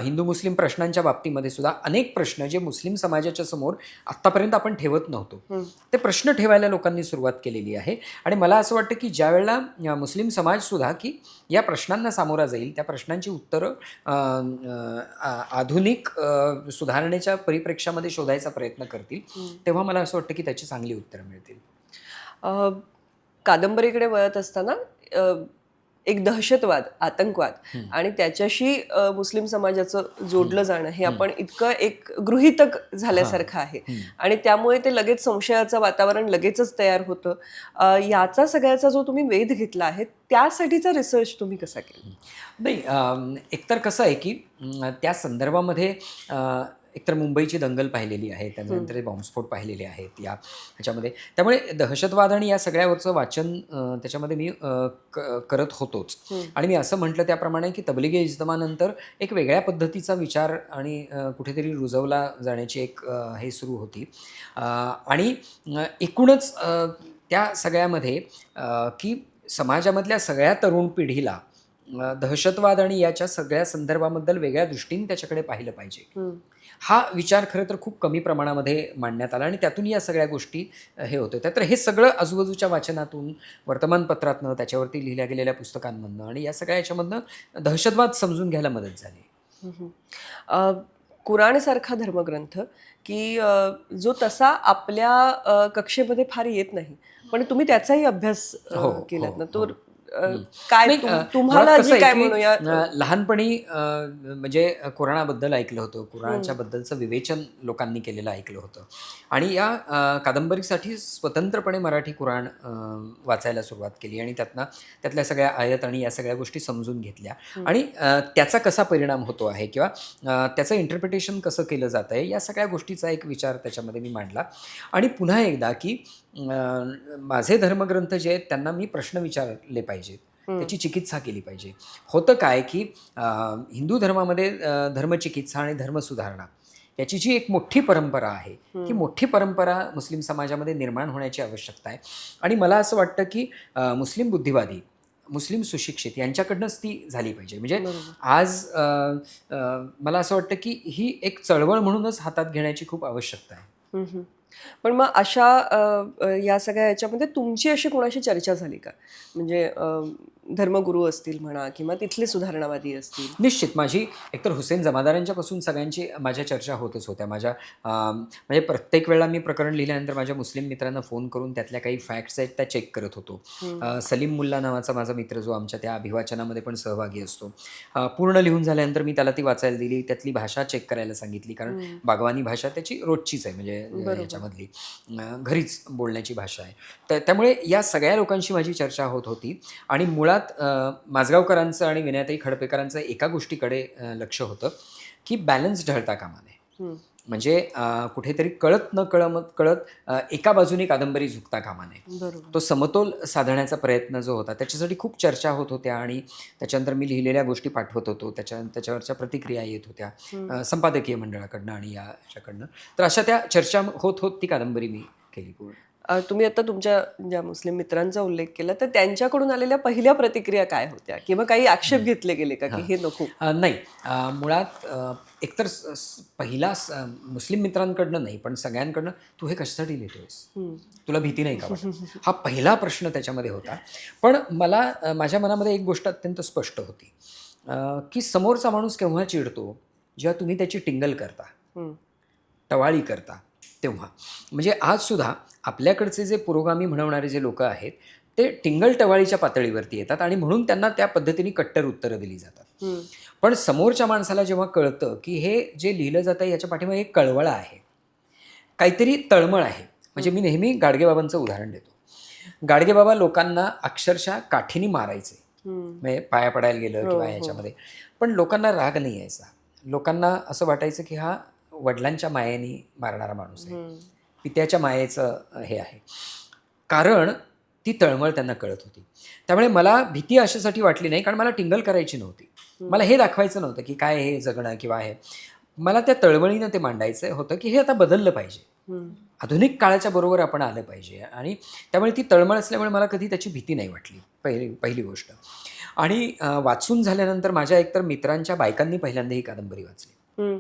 हिंदू मुस्लिम प्रश्नांच्या बाबतीमध्ये सुद्धा अनेक प्रश्न जे मुस्लिम समाजाच्या समोर आत्तापर्यंत आपण ठेवत नव्हतो, ते प्रश्न ठेवायला लोकांनी सुरुवात केलेली आहे. आणि मला असं वाटतं की ज्यावेळेला मुस्लिम समाजसुद्धा की या प्रश्नांना सामोरा जाईल, त्या प्रश्नांची उत्तरं आधुनिक सुधारणेच्या परिप्रेक्ष्यामध्ये शोधायचा प्रयत्न करतील, तेव्हा मला असं वाटतं की त्याची चांगली उत्तरं मिळतील. कादंबरीकडे वळत असताना एक दहशतवाद, आतंकवाद आणि त्याच्याशी मुस्लिम समाजाचं जोडलं जाणं हे आपण इतकं एक गृहीतक झाल्यासारखं आहे आणि त्यामुळे ते लगेच संशयाचं वातावरण लगेचच तयार होतं. याचा सगळ्याचा जो तुम्ही वेध घेतला आहे त्यासाठीचा रिसर्च तुम्ही कसा केला? नाही, एकतर कसं आहे की त्या संदर्भामध्ये एकतर मुंबईची दंगल पाहिलेली आहे, त्यानंतर ते बॉम्बस्फोट पाहिलेले आहेत या ह्याच्यामध्ये. त्यामुळे दहशतवाद आणि या सगळ्यावरचं वाचन त्याच्यामध्ये मी करत होतोच. आणि मी असं म्हटलं त्याप्रमाणे की तबलिगी इज्तमानंतर एक वेगळ्या पद्धतीचा विचार आणि कुठेतरी रुजवला जाण्याची एक हे सुरू होती. आणि एकूणच त्या सगळ्यामध्ये की समाजामधल्या सगळ्या तरुण पिढीला दहशतवाद आणि याच्या सगळ्या संदर्भाबद्दल वेगळ्या दृष्टीने त्याच्याकडे पाहिलं पाहिजे. हा विचार खरं तर खूप कमी प्रमाणामध्ये मांडण्यात आला आणि त्यातून या सगळ्या गोष्टी हे होत होत्या. तर हे सगळं आजूबाजूच्या वाचनातून, वर्तमानपत्रातनं, त्याच्यावरती लिहिल्या गेलेल्या पुस्तकांमधनं आणि या सगळ्या याच्यामधनं दहशतवाद समजून घ्यायला मदत झाली. कुराणसारखा धर्मग्रंथ की जो तसा आपल्या कक्षेमध्ये फार येत नाही, पण तुम्ही त्याचाही अभ्यास केलात ना, तो काय नाही, तुम्हाला मुळात कसं जी आहे काय की म्हणूया लहानपणी म्हणजे कुराणाबद्दल ऐकलं होतं, कुराणाच्या बद्दलचं विवेचन लोकांनी केलेलं ऐकलं होतं आणि या कादंबरीसाठी स्वतंत्रपणे मराठी कुराण वाचायला सुरुवात केली आणि त्यातल्या सगळ्या आयत आणि या सगळ्या गोष्टी समजून घेतल्या आणि त्याचा कसा परिणाम होतो आहे किंवा त्याचं इंटरप्रिटेशन कसं केलं जातं आहे, या सगळ्या गोष्टीचा एक विचार त्याच्यामध्ये मी मांडला. आणि पुन्हा एकदा की माझे धर्मग्रंथ जे आहेत त्यांना मी प्रश्न विचारले पाहिजेत, त्याची चिकित्सा केली पाहिजे. होतं काय की हिंदू धर्मामध्ये धर्मचिकित्सा आणि धर्मसुधारणा याची जी एक मोठी परंपरा आहे, ही मोठी परंपरा मुस्लिम समाजामध्ये निर्माण होण्याची आवश्यकता आहे. आणि मला असं वाटतं की मुस्लिम बुद्धिवादी, मुस्लिम सुशिक्षित यांच्याकडनंच ती झाली पाहिजे. म्हणजे आज मला असं वाटतं की ही एक चळवळ म्हणूनच हातात घेण्याची खूप आवश्यकता आहे. पण मग अशा या सगळ्या ह्याच्यामध्ये तुमची अशी कोणाशी चर्चा झाली का? म्हणजे धर्मगुरू असतील म्हणा किंवा तिथले सुधारणावादी असतील. निश्चित माझी एकतर हुसेन जमादारांच्यापासून सगळ्यांची माझ्या चर्चा होतच होत्या. म्हणजे प्रत्येक वेळेला मी प्रकरण लिहिल्यानंतर माझ्या मुस्लिम मित्रांना फोन करून त्यातल्या काही फॅक्ट्स आहेत त्या चेक करत होतो. सलीम मुल्ला नावाचा माझा मित्र जो आमच्या त्या अभिवाचनामध्ये पण सहभागी असतो. पूर्ण लिहून झाल्यानंतर मी त्याला ती वाचायला दिली. त्यातली भाषा चेक करायला सांगितली. कारण बागवानी भाषा त्याची रोजचीच आहे, म्हणजे याच्यामधली घरीच बोलण्याची भाषा आहे. तर त्यामुळे या सगळ्या लोकांशी माझी चर्चा होत होती आणि मुळात माजगावकरांचं आणि विनयताई खडपेकरांचं एका गोष्टीकडे लक्ष होतं की बॅलन्स ढळता कामा नये. म्हणजे कुठेतरी कळत न कळत एका बाजूने कादंबरी झुकता कामा नये. बरोबर. तो समतोल साधण्याचा प्रयत्न जो होता त्याच्यासाठी खूप चर्चा होत होत्या आणि त्याच्यानंतर मी लिहिलेल्या गोष्टी पाठवत होतो. त्याच्यावरच्या प्रतिक्रिया येत होत्या संपादकीय मंडळाकडनं आणि याच्याकडनं. तर अशा त्या चर्चा होत ती कादंबरी मी केली पूर्ण. तुम्ही आता तुमच्या ज्या मुस्लिम मित्रांचा उल्लेख केला, तर त्यांच्याकडून आलेल्या पहिल्या प्रतिक्रिया काय होत्या? किंवा काही आक्षेप घेतले गेले का की हे नको? नाही. मुळात एकतर मुस्लिम मित्रांकडनं नाही, पण सगळ्यांकडनं तू हे कशासाठी लिहितोयस? तुला भीती नाही का वाटत? हा पहिला प्रश्न त्याच्यामध्ये होता. पण मला माझ्या मनामध्ये एक गोष्ट अत्यंत स्पष्ट होती की समोरचा माणूस केव्हा चिडतो, जेव्हा तुम्ही त्याची टिंगल करता, टवाळी करता तेव्हा. म्हणजे आजसुद्धा आपल्याकडचे जे पुरोगामी म्हणवणारे जे लोक आहेत ते टिंगल टवाळीच्या पातळीवरती येतात आणि म्हणून त्यांना त्या पद्धतीने कट्टर उत्तरं दिली जातात. पण समोरच्या माणसाला जेव्हा कळतं की हे जे लिहिलं जातं याच्या पाठीमागे एक कळवळा आहे, काहीतरी तळमळ आहे. म्हणजे मी नेहमी गाडगेबाबांचं उदाहरण देतो. गाडगेबाबा लोकांना अक्षरशः काठीने मारायचे, म्हणजे पाया पडायला गेलं किंवा ह्याच्यामध्ये. पण लोकांना राग नाही यायचा. लोकांना असं वाटायचं की हा वडिलांच्या मायेने मारणारा माणूस आहे, पित्याच्या मायेचं हे आहे. कारण ती तळमळ त्यांना कळत होती. त्यामुळे मला भीती अशासाठी वाटली नाही, कारण मला टिंगल करायची नव्हती. मला हे दाखवायचं नव्हतं की काय हे जगणं किंवा हे. मला त्या तळमळीनं ते मांडायचं होतं की हे आता बदललं पाहिजे. आधुनिक काळाच्या बरोबर आपण आलं पाहिजे आणि त्यामुळे ती तळमळ असल्यामुळे मला कधी त्याची भीती नाही वाटली, पहिली गोष्ट. आणि वाचून झाल्यानंतर माझ्या एकतर मित्रांच्या बायकांनी पहिल्यांदा ही कादंबरी वाचली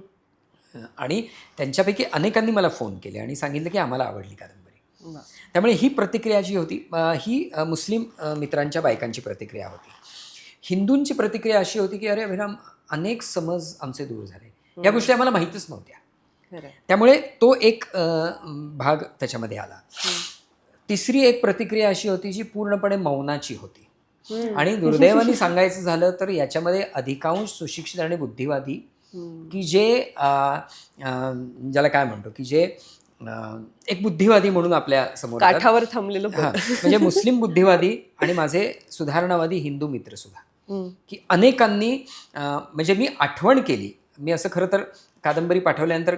आणि त्यांच्यापैकी अनेकांनी मला फोन केले आणि सांगितलं की आम्हाला आवडली कादंबरी. त्यामुळे ही प्रतिक्रिया जी होती ही मुस्लिम मित्रांच्या बायकांची प्रतिक्रिया होती. हिंदूंची प्रतिक्रिया अशी होती की अरे अभिराम, अनेक समज आमचे दूर झाले, या गोष्टी आम्हाला माहीतच नव्हत्या. त्यामुळे तो एक भाग त्याच्यामध्ये आला. तिसरी एक प्रतिक्रिया अशी होती जी पूर्णपणे मौनाची होती. आणि दुर्दैवाने सांगायचं झालं तर याच्यामध्ये अधिकांश सुशिक्षित आणि बुद्धिवादी की जे ज्याला काय म्हणतो की जे एक बुद्धिवादी म्हणून आपल्या समोर काठावर थांबलेलं म्हणजे मुस्लिम बुद्धिवादी आणि माझे सुधारणावादी हिंदू मित्र सुद्धा, की अनेकांनी म्हणजे मी आठवण केली. मी असं खरं तर कादंबरी पाठवल्यानंतर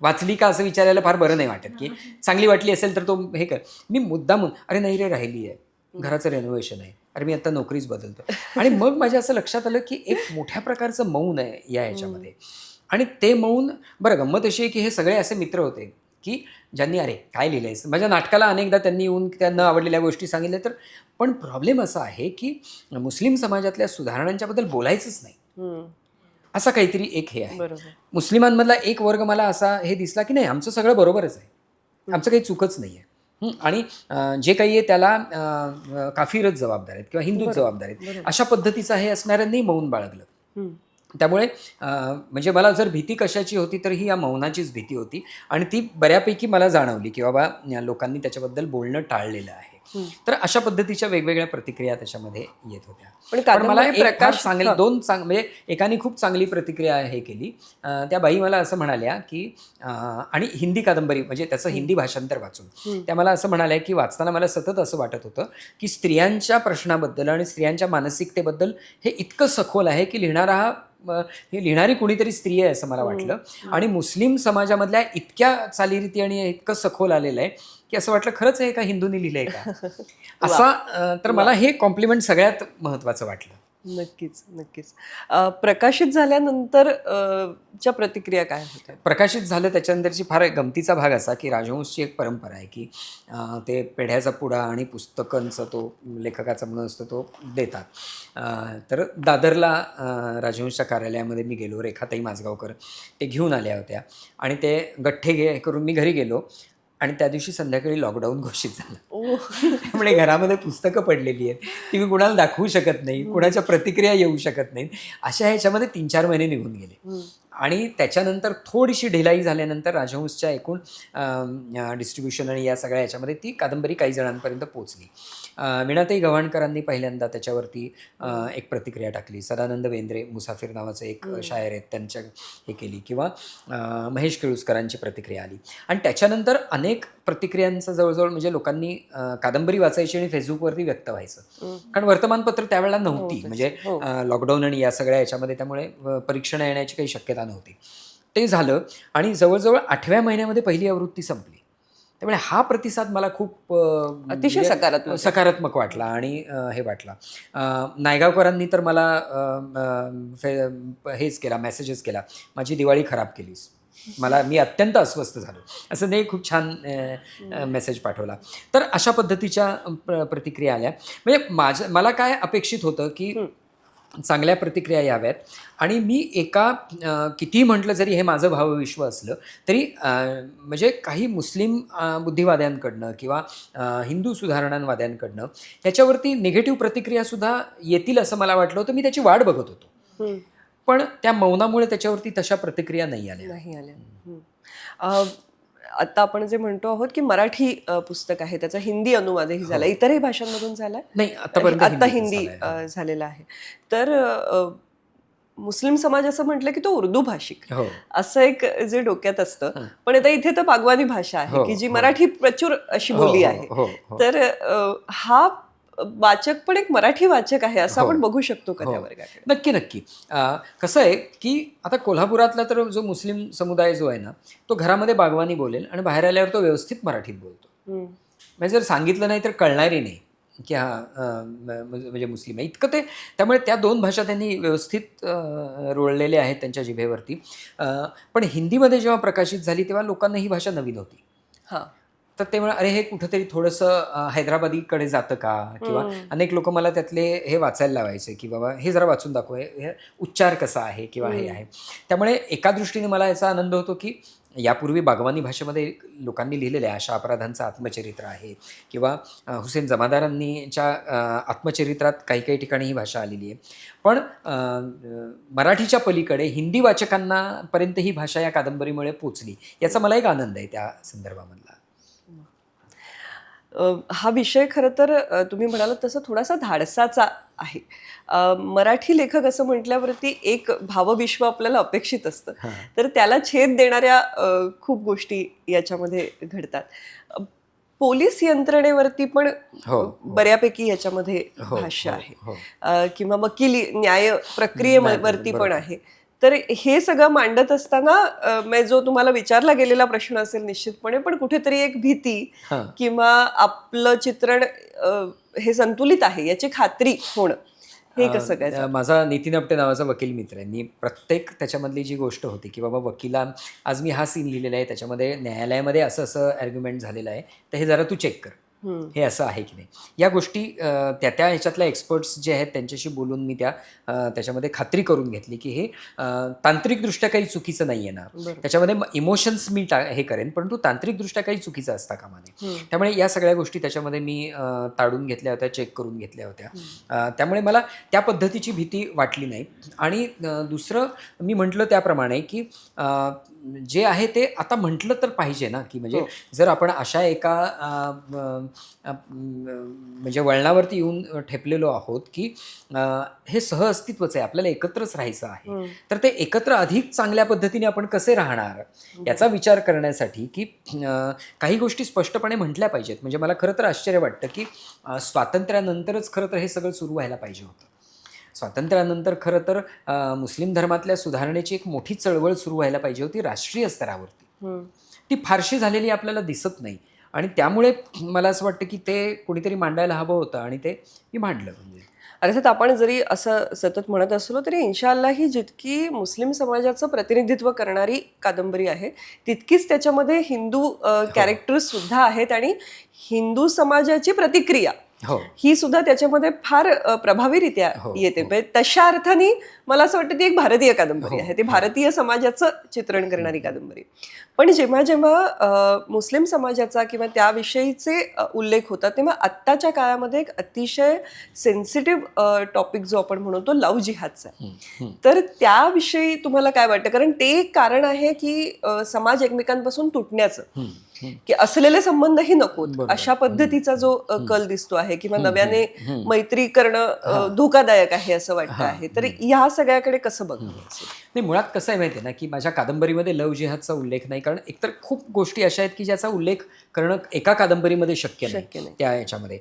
वाचली का असं विचारायला फार बरं नाही वाटत, की चांगली वाटली असेल तर तो हे कर. मी मुद्दामून अरे नाही रे, राहिली आहे, घराचं रेनोव्हेशन आहे, अरे मी आता नोकरीच बदलतो. आणि मग माझ्या असं लक्षात आलं की एक मोठ्या प्रकारचं मौन आहे या ह्याच्यामध्ये. आणि ते मौन, बरं गंमत अशी आहे की हे सगळे असे मित्र होते की ज्यांनी अरे काय लिहिलंयस, माझ्या नाटकाला अनेकदा त्यांनी येऊन त्यांना आवडलेल्या गोष्टी सांगितल्या. तर पण प्रॉब्लेम असा आहे की मुस्लिम समाजातल्या सुधारणांच्याबद्दल बोलायचंच नाही, असा काहीतरी एक हे आहे. मुस्लिमांमधला एक वर्ग मला असा हे दिसला की नाही, आमचं सगळं बरोबरच आहे, आमचं काही चुकच नाही आहे. आणि जे काही आहे त्याला काफिरच जबाबदार आहेत किंवा हिंदूच जबाबदार आहेत, अशा पद्धतीचं हे असणाऱ्यांनी मौन बाळगलं. त्यामुळे म्हणजे मला जर भीती कशाची होती तर ही या मौनाचीच भीती होती. आणि ती बऱ्यापैकी मला जाणवली की बाबा लोकांनी त्याच्याबद्दल बोलणं टाळलेलं आहे. तर अशा पद्धतीच्या वेगवेगळ्या प्रतिक्रिया त्याच्यामध्ये येत होत्या. पण मला एक फार चांगली म्हणजे एकाने खूप चांगली प्रतिक्रिया हे केली. त्या बाई मला असं म्हणाल्या की आणि हिंदी कादंबरी म्हणजे त्याचं हिंदी भाषांतर वाचून त्या मला असं म्हणाल्या की वाचताना मला सतत असं वाटत होतं की स्त्रियांच्या प्रश्नाबद्दल आणि स्त्रियांच्या मानसिकतेबद्दल हे इतकं सखोल आहे की हे लिहिणारी कुणीतरी स्त्री आहे असं मला वाटलं. आणि मुस्लिम समाजामधल्या इतक्या चालीरीती आणि इतकं सखोल आलेलं आहे की असं वाटलं खरंच आहे का, हिंदूंनी लिहिलंय का असा. तर मला हे कॉम्प्लिमेंट सगळ्यात महत्त्वाचं वाटलं. नक्कीच नक्कीच. प्रकाशित झाल्यानंतर च्या प्रतिक्रिया काय होत्या? प्रकाशित झालं त्याच्यानंतरची फार गमतीचा भाग असा की राजहंसची एक परंपरा आहे की ते पेढ्याचा पुडा आणि पुस्तकांचा तो लेखकाचा म्हणून असतो तो देतात. तर दादरला राजहंसच्या कार्यालयामध्ये मी गेलो, रेखाताई माजगावकर ते घेऊन आल्या होत्या आणि ते गठ्ठे करून मी घरी गेलो. आणि त्या दिवशी संध्याकाळी लॉकडाऊन घोषित झालं. ओ. त्यामुळे घरामध्ये पुस्तकं पडलेली आहेत, ती मी कुणाला दाखवू शकत नाही, कुणाच्या प्रतिक्रिया येऊ शकत नाहीत. अशा ह्याच्यामध्ये 3-4 महिने निघून गेले. आणि त्याच्यानंतर थोडीशी ढिलाई झाल्यानंतर राजहंसच्या एकूण डिस्ट्रीब्युशन आणि या सगळ्या ह्याच्यामध्ये ती कादंबरी काही जणांपर्यंत पोहोचली. वीणाताई गव्हाणकरांनी पहिल्यांदा त्याच्यावरती एक प्रतिक्रिया टाकली. सदानंद बेंद्रे मुसाफिर नावाचं एक शायर आहेत, त्यांच्या हे केली, किंवा महेश केळुसकरांची प्रतिक्रिया आली. आणि त्याच्यानंतर अनेक प्रतिक्रियांचं जवळजवळ म्हणजे लोकांनी कादंबरी वाचायची आणि फेसबुकवरती व्यक्त व्हायचं. कारण वर्तमानपत्र त्यावेळेला नव्हती, म्हणजे लॉकडाऊन आणि या सगळ्या याच्यामध्ये, त्यामुळे परीक्षणं येण्याची काही शक्यता नव्हती. ते झालं आणि जवळजवळ 8व्या महिन्यामध्ये पहिली आवृत्ती संपली. त्यामुळे हा प्रतिसाद मला खूप अतिशय म्हणजे सकारात्मक वाटला आणि हे वाटला. नायगावकरांनी तर मला हेच केला, मेसेजेस केला, माझी दिवाळी खराब केलीस, मी अत्यंत अस्वस्थ झालो, असं नाही, खूप छान मेसेज पाठवला. तर अशा पद्धतीच्या प्रतिक्रिया आल्या. म्हणजे मला काय अपेक्षित होतं की चांगल्या प्रतिक्रिया याव्यात. आणि मी कितीही म्हटलं, जरी हे माझं भावविश्व असलं तरी म्हणजे काही मुस्लिम बुद्धिवाद्यांकडनं किंवा हिंदू सुधारणावाद्यांकडनं ह्याच्यावरती निगेटिव्ह प्रतिक्रियासुद्धा येतील असं मला वाटलं होतं. मी त्याची वाट बघत होतो, पण त्या मौनामुळे त्याच्यावरती तशा प्रतिक्रिया नाही आल्या. आता आपण जे म्हणतो आहोत की मराठी पुस्तक आहे, त्याचा हिंदी अनुवादही झाला, इतरही भाषांमधून झालाय? नाही, आता हिंदी झालेला आहे. तर मुस्लिम समाज असं म्हटलं की तो उर्दू भाषिक, असं एक जे डोक्यात असतं. पण आता इथे तर बागवानी भाषा आहे की जी मराठी प्रचूर अशी बोली आहे. तर हा वाचक पण एक मराठी वाचक आहे असं आपण बघू शकतो का त्या वर्गाकडे? नक्की. कसं आहे की आता कोल्हापुरातला तर जो मुस्लिम समुदाय जो आहे ना, तो घरामध्ये बागवानी बोलेल आणि बाहेर आल्यावर तो व्यवस्थित मराठीत बोलतो. म्हणजे जर सांगितलं नाही तर कळणारही नाही की म्हणजे मुस्लिम आहे इतकं ते. त्यामुळे त्या 2 भाषा त्यांनी व्यवस्थित रोळलेल्या आहेत त्यांच्या जिभेवरती. पण हिंदीमध्ये जेव्हा प्रकाशित झाली तेव्हा लोकांना ही भाषा नवीन होती. तर ते अरे हे कुठंतरी थोडंसं हैदराबादीकडे जातं का, किंवा अनेक लोक मला त्यातले हे वाचायला लावायचे की बाबा हे जरा वाचून दाखव, हे उच्चार कसा आहे किंवा हे आहे. त्यामुळे एका दृष्टीने मला याचा आनंद होतो की यापूर्वी बागवानी भाषेमध्ये लोकांनी लिहिलेल्या अशा अपराधांचं आत्मचरित्र आहे, किंवा हुसेन जमादारांनीच्या आत्मचरित्रात काही काही ठिकाणी ही भाषा आलेली आहे. पण मराठीच्या पलीकडे हिंदी वाचकांना पर्यंत ही भाषा या कादंबरीमुळे पोचली, याचा मला एक आनंद आहे त्या संदर्भामधला. हा विषय खरं तर तुम्ही म्हणालात तसं थोडासा धाडसाचा आहे. मराठी लेखक असं म्हटल्यावरती एक भावविश्व आपल्याला अपेक्षित असतं, तर त्याला छेद देणाऱ्या खूप गोष्टी याच्यामध्ये घडतात. पोलीस यंत्रणेवरती पण बऱ्यापैकी याच्यामध्ये भाष्य आहे, किंवा वकिली न्याय प्रक्रियेवरती पण आहे. तर हे सगळं मांडत असताना जो तुम्हाला विचारला गेलेला प्रश्न असेल निश्चितपणे, पण कुठेतरी एक भीती किंवा आपलं चित्रण हे संतुलित आहे याची खात्री होणं, हे कसं काय? माझा नितीन आपटे नावाचा वकील मित्र आहे. मी प्रत्येक त्याच्यामधली जी गोष्ट होती की बाबा आज मी हा सीन लिहिलेला आहे, त्याच्यामध्ये न्यायालयामध्ये असं आर्ग्युमेंट झालेलं आहे, तर हे जरा तू चेक कर, हे असं आहे की नाही. या गोष्टी त्या ह्याच्यातल्या एक्सपर्ट्स जे आहेत त्यांच्याशी बोलून मी त्याच्यामध्ये खात्री करून घेतली की हे तांत्रिकदृष्ट्या काही चुकीचं नाही आहे ना, त्याच्यामध्ये इमोशन्स मी हे करेन, परंतु तांत्रिकदृष्ट्या काही चुकीचं असता कामा नये. त्यामुळे या सगळ्या गोष्टी त्याच्यामध्ये मी ताडून घेतल्या होत्या, चेक करून घेतल्या होत्या. त्यामुळे मला त्या पद्धतीची भीती वाटली नाही. आणि दुसरं मी म्हटलं त्याप्रमाणे की जे आहे ते आता म्हटलं तर पाहिजे ना, की म्हणजे जर आपण अशा एका म्हणजे वळणावरती येऊन ठेपलेलो आहोत की हे सहअस्तित्वच आहे, आपल्याला एकत्रच राहायचं आहे, तर ते एकत्र अधिक चांगल्या पद्धतीने आपण कसे राहणार याचा विचार करण्यासाठी की काही गोष्टी स्पष्टपणे म्हटल्या पाहिजेत. म्हणजे मला खरं तर आश्चर्य वाटतं की स्वातंत्र्यानंतरच खरं तर हे सगळं सुरू व्हायला पाहिजे होतं. स्वातंत्र्यानंतर खरं तर मुस्लिम धर्मातल्या सुधारणेची एक मोठी चळवळ सुरू व्हायला पाहिजे होती राष्ट्रीय स्तरावरती. ती फारशी झालेली आपल्याला दिसत नाही, आणि त्यामुळे मला असं वाटतं की ते कोणीतरी मांडायला हवं होतं, आणि ते मी मांडलं. म्हणजे अर्थात आपण जरी असं सतत म्हणत असलो तरी इन्शाअल्लाह ही जितकी मुस्लिम समाजाचं प्रतिनिधित्व करणारी कादंबरी आहे, तितकीच त्याच्यामध्ये हिंदू कॅरेक्टर्स सुद्धा आहेत आणि हिंदू समाजाची प्रतिक्रिया हो ही सुद्धा त्याच्यामध्ये फार प्रभावीरित्या हो, येते. हो. म्हणजे तशा अर्थाने मला असं वाटतं ती एक भारतीय कादंबरी हो, आहे, ती हो. भारतीय समाजाचं चित्रण करणारी कादंबरी. पण जेव्हा जेव्हा मुस्लिम समाजाचा किंवा त्याविषयीचे उल्लेख होतात, तेव्हा आत्ताच्या काळामध्ये एक अतिशय सेन्सिटिव्ह टॉपिक जो आपण म्हणतो लव्ह जिहादचा आहे. हं, हं. तर त्याविषयी तुम्हाला काय वाटतं? कारण ते एक कारण आहे की समाज एकमेकांपासून तुटण्याचं, हं, हं. की असलेले संबंधही नकोत बरोबर. अशा पद्धतीचा जो कल दिसतो आहे किंवा हं, नव्याने हं, हं. मैत्री करणं धोकादायक आहे असं वाटतं हां, आहे. तर ह्या सगळ्याकडे कसं बघायचं? नाही, मुळात कसं आहे माहिती आहे ना, की माझ्या कादंबरीमध्ये लव्ह जिहादचा उल्लेख नाही. कारण एकतर खूप गोष्टी अशा आहेत, की ज्याचा उल्लेख करणं एका कादंबरीमध्ये शक्य शक्य नाही नाही. त्या याच्यामध्ये.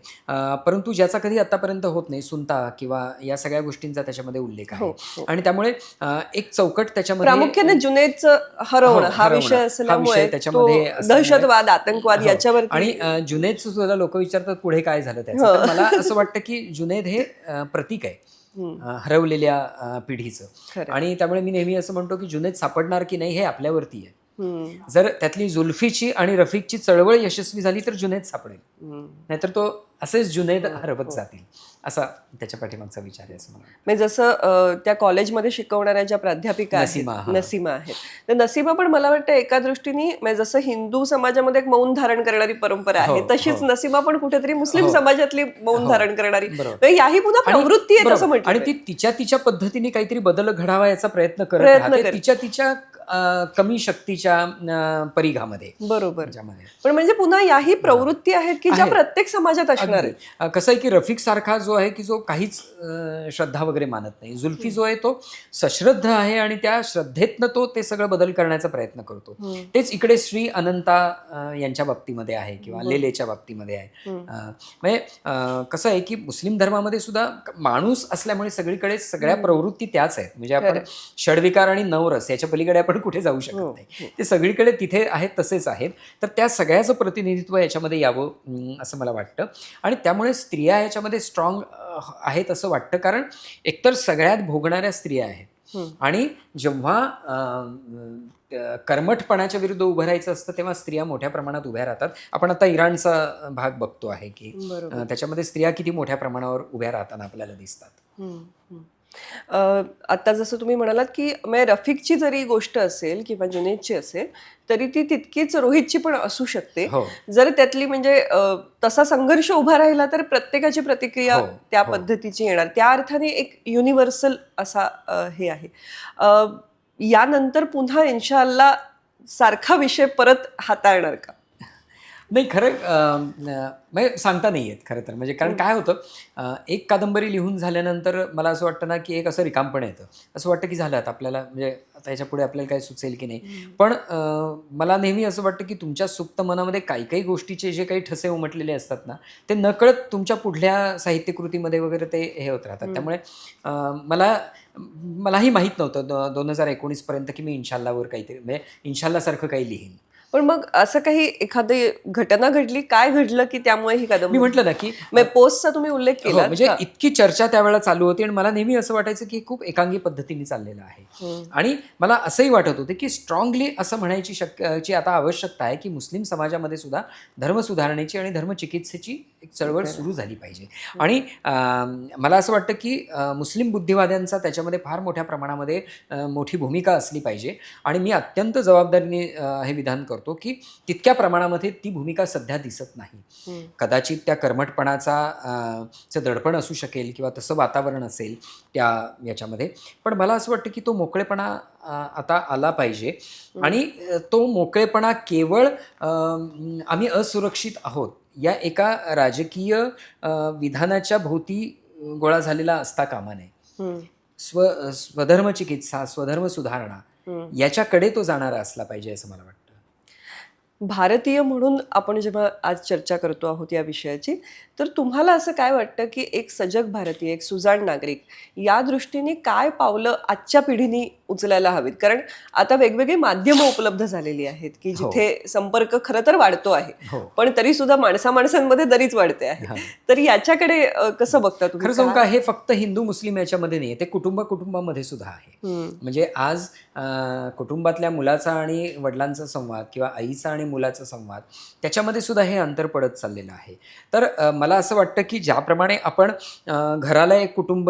परंतु ज्याचा कधी आत्तापर्यंत होत नाही, सुनता किंवा या सगळ्या गोष्टींचा त्याच्यामध्ये उल्लेख आहे. हो, हो. आणि त्यामुळे एक चौकट त्याच्यामध्ये प्रामुख्याने जुनैदचं हो, हरवणं हा हरवणं. विषय हा असल्यामुळे विषय तो त्याच्यामध्ये असल्यामुळे दहशतवाद, आतंकवाद हो. याच्यावरती आणि जुनैदचं सुद्धा लोकं विचारतात पुढे काय झालं त्याचं. हो. तर मला असं वाटतं, की जुनैद हे प्रतीक आहे हरवलेल्या पिढीचं. खरं. आणि त्यामुळे मी नेहमी असं म्हणतो, की जुनैद सापडणार की नाही हे आपल्यावरती आहे. हम्म. जर त्यातली जुल्फीची आणि रफीकची चळवळ यशस्वी झाली तर जुनैद सापडेल. हम्म. नाहीतर तो असेच जुनैद हो, हरवत जातील. असा त्याच्या पाठीमागचा विचार आहे असं मला वाटतं. म्हणजे जसं त्या कॉलेजमध्ये शिकवणाऱ्या ज्या प्राध्यापिका आहेत, नसीमा, हां. नसीमा आहेत, तर नसीमा पण मला वाटतं एका दृष्टीने म्हणजे जसं हिंदू समाजामध्ये एक मौन धारण करणारी परंपरा आहे, हो, तशीच हो. नसीमा पण कुठेतरी मुस्लिम हो. समाजातली मौन हो. धारण करणारी, बरोबर. म्हणजे याही पुन्हा आणि प्रवृत्ती आहेत असं बरोबर. म्हटलं आणि ती पाहिजे. तिच्या पद्धतीने काहीतरी बदल घडावा याचा प्रयत्न करत प्रयत्न राहते करते. तिच्या कमी शक्तीच्या परिघामध्ये बरोबर. त्याच्यामध्ये. पण म्हणजे पुन्हा याही प्रवृत्ती आहेत की ज्या आहेत. प्रत्येक समाजात असणार अगदी. आहेत. कसं आहे की रफिक सारखा जो आहे की जो काहीच श्रद्धा वगैरे मानत नाही. जुल्फी जो आहे तो सश्रद्ध आहे आणि त्या श्रद्धेतनं तो ते सगळं बदल करण्याचा प्रयत्न करतो. तेच इकडे श्री अनंता यांच्या बाबतीमध्ये आहे किंवा लेलेच्या बाबतीमध्ये आहे. म्हणजे कसं आहे की मुस्लिम धर्मामध्ये सुद्धा माणूस असल्यामुळे सगळीकडे सगळ्या प्रवृत्ती त्याच आहेत. म्हणजे आपण षडविकार आणि नवरस याच्या पलीकडे आपण कुठे जाऊ शकत नाही. ते सगळीकडे तिथे आहेत तसेच आहेत. तर त्या सगळ्याचं प्रतिनिधित्व याच्यामध्ये यावं असं मला वाटतं. आणि त्यामुळे स्त्रिया याच्यामध्ये स्ट्रॉंग आहेत असं वाटतं. कारण एकतर सगळ्यात भोगणाऱ्या स्त्रिया आहेत आणि जेव्हा कर्मठपणाच्या विरुद्ध उभं राहायचं असतं तेव्हा स्त्रिया मोठ्या प्रमाणात उभ्या राहतात. आपण आता इराणचा भाग बघतो आहे की त्याच्यामध्ये स्त्रिया किती मोठ्या प्रमाणावर उभ्या राहताना आपल्याला दिसतात. आता जसं तुम्ही म्हणालात की म्हणजे रफिकची जरी गोष्ट असेल किंवा जुनैदची असेल तरी ती तितकीच रोहितची पण असू शकते. हो. जर त्यातली म्हणजे तसा संघर्ष उभा राहिला तर प्रत्येकाची प्रतिक्रिया हो, त्या हो. पद्धतीची येणार. त्या अर्थाने एक युनिव्हर्सल असा हे आहे. यानंतर पुन्हा इन्शाअल्लाह सारखा विषय परत हाताळणार का? नाही, खरं म्हणजे सांगता नाही येत खरं तर. म्हणजे कारण काय होतं, एक कादंबरी लिहून झाल्यानंतर मला असं वाटतं ना की एक असं रिकामपण येतं. असं वाटतं की झालं आता आपल्याला, म्हणजे आता याच्यापुढे आपल्याला काय सुचेल की नाही. पण मला नेहमी असं वाटतं की तुमच्या सुप्त मनामध्ये काही काही गोष्टीचे जे काही ठसे उमटलेले असतात ना, ते नकळत तुमच्या पुढल्या साहित्यकृतीमध्ये वगैरे ते हे होत राहतात. त्यामुळे मलाही माहीत नव्हतं 2019 पर्यंत की मी इन्शाअल्लाहवर काहीतरी, म्हणजे इन्शाअल्लाहसारखं काही लिहीन. पण मग असं काही एखादी घटना घडली, काय घडलं की त्यामुळे ही मी कादंबरी? म्हटलं ना की पोस्टचा तुम्ही उल्लेख हो, केला. म्हणजे इतकी चर्चा त्यावेळेला चालू होती आणि मला नेहमी असं वाटायचं की खूप एकांगी पद्धतीने चाललेलं आहे. आणि मला असंही वाटत होतं की स्ट्रॉंगली असं म्हणायची आता आवश्यकता आहे की मुस्लिम समाजामध्ये सुद्धा धर्म सुधारणेची आणि धर्मचिकित्सेची एक चळवळ सुरू झाली पाहिजे. आणि मला असं वाटतं की मुस्लिम बुद्धिवाद्यांचा त्याच्यामध्ये फार मोठ्या प्रमाणामध्ये मोठी भूमिका असली पाहिजे. आणि मी अत्यंत जबाबदारीने हे विधान करतो की तितक्या प्रमाणामध्ये ती भूमिका सध्या दिसत नाही. कदाचित त्या कर्मठपणाचा चं दडपण असू शकेल किंवा तसं वातावरण असेल त्या याच्यामध्ये. पण मला असं वाटतं की तो मोकळेपणा आता आला पाहिजे. आणि तो मोकळेपणा केवळ आम्ही असुरक्षित आहोत या एका राजकीय विधानाच्या भोवती गोळा झालेला असता कामा नये. स्वधर्म चिकित्सा, स्वधर्म सुधारणा याच्याकडे तो जाणारा असला पाहिजे असं मला वाटतं. भारतीय म्हणून आपण जेव्हा आज चर्चा करतो आहोत या विषयाची, तर तुम्हाला असं काय वाटतं की एक सजग भारतीय, एक सुजाण नागरिक या दृष्टीने काय पावलं आजच्या पिढीने उचलायला हवीत. कारण आता वेगवेगळी माध्यमं उपलब्ध झालेली आहेत की हो. जिथे संपर्क खरं तर वाढतो आहे, हो. पण तरी सुद्धा माणसामाणसांमध्ये दरीच वाढते आहे. हां. तर याच्याकडे कसं बघता तुम्ही? खरं सांगू का, हे फक्त हिंदू मुस्लिम याच्यामध्ये नाही, ते कुटुंबामध्ये सुद्धा आहे. म्हणजे आज कुटुंबातल्या मुलाचा आणि वडिलांचा संवाद किंवा आईचा आणि मुलाचा संवाद, त्याच्यामध्ये सुद्धा हे अंतर पडत चाललेलं आहे. तर मला असं वाटतं की ज्याप्रमाणे आपण घराला एक कुटुंब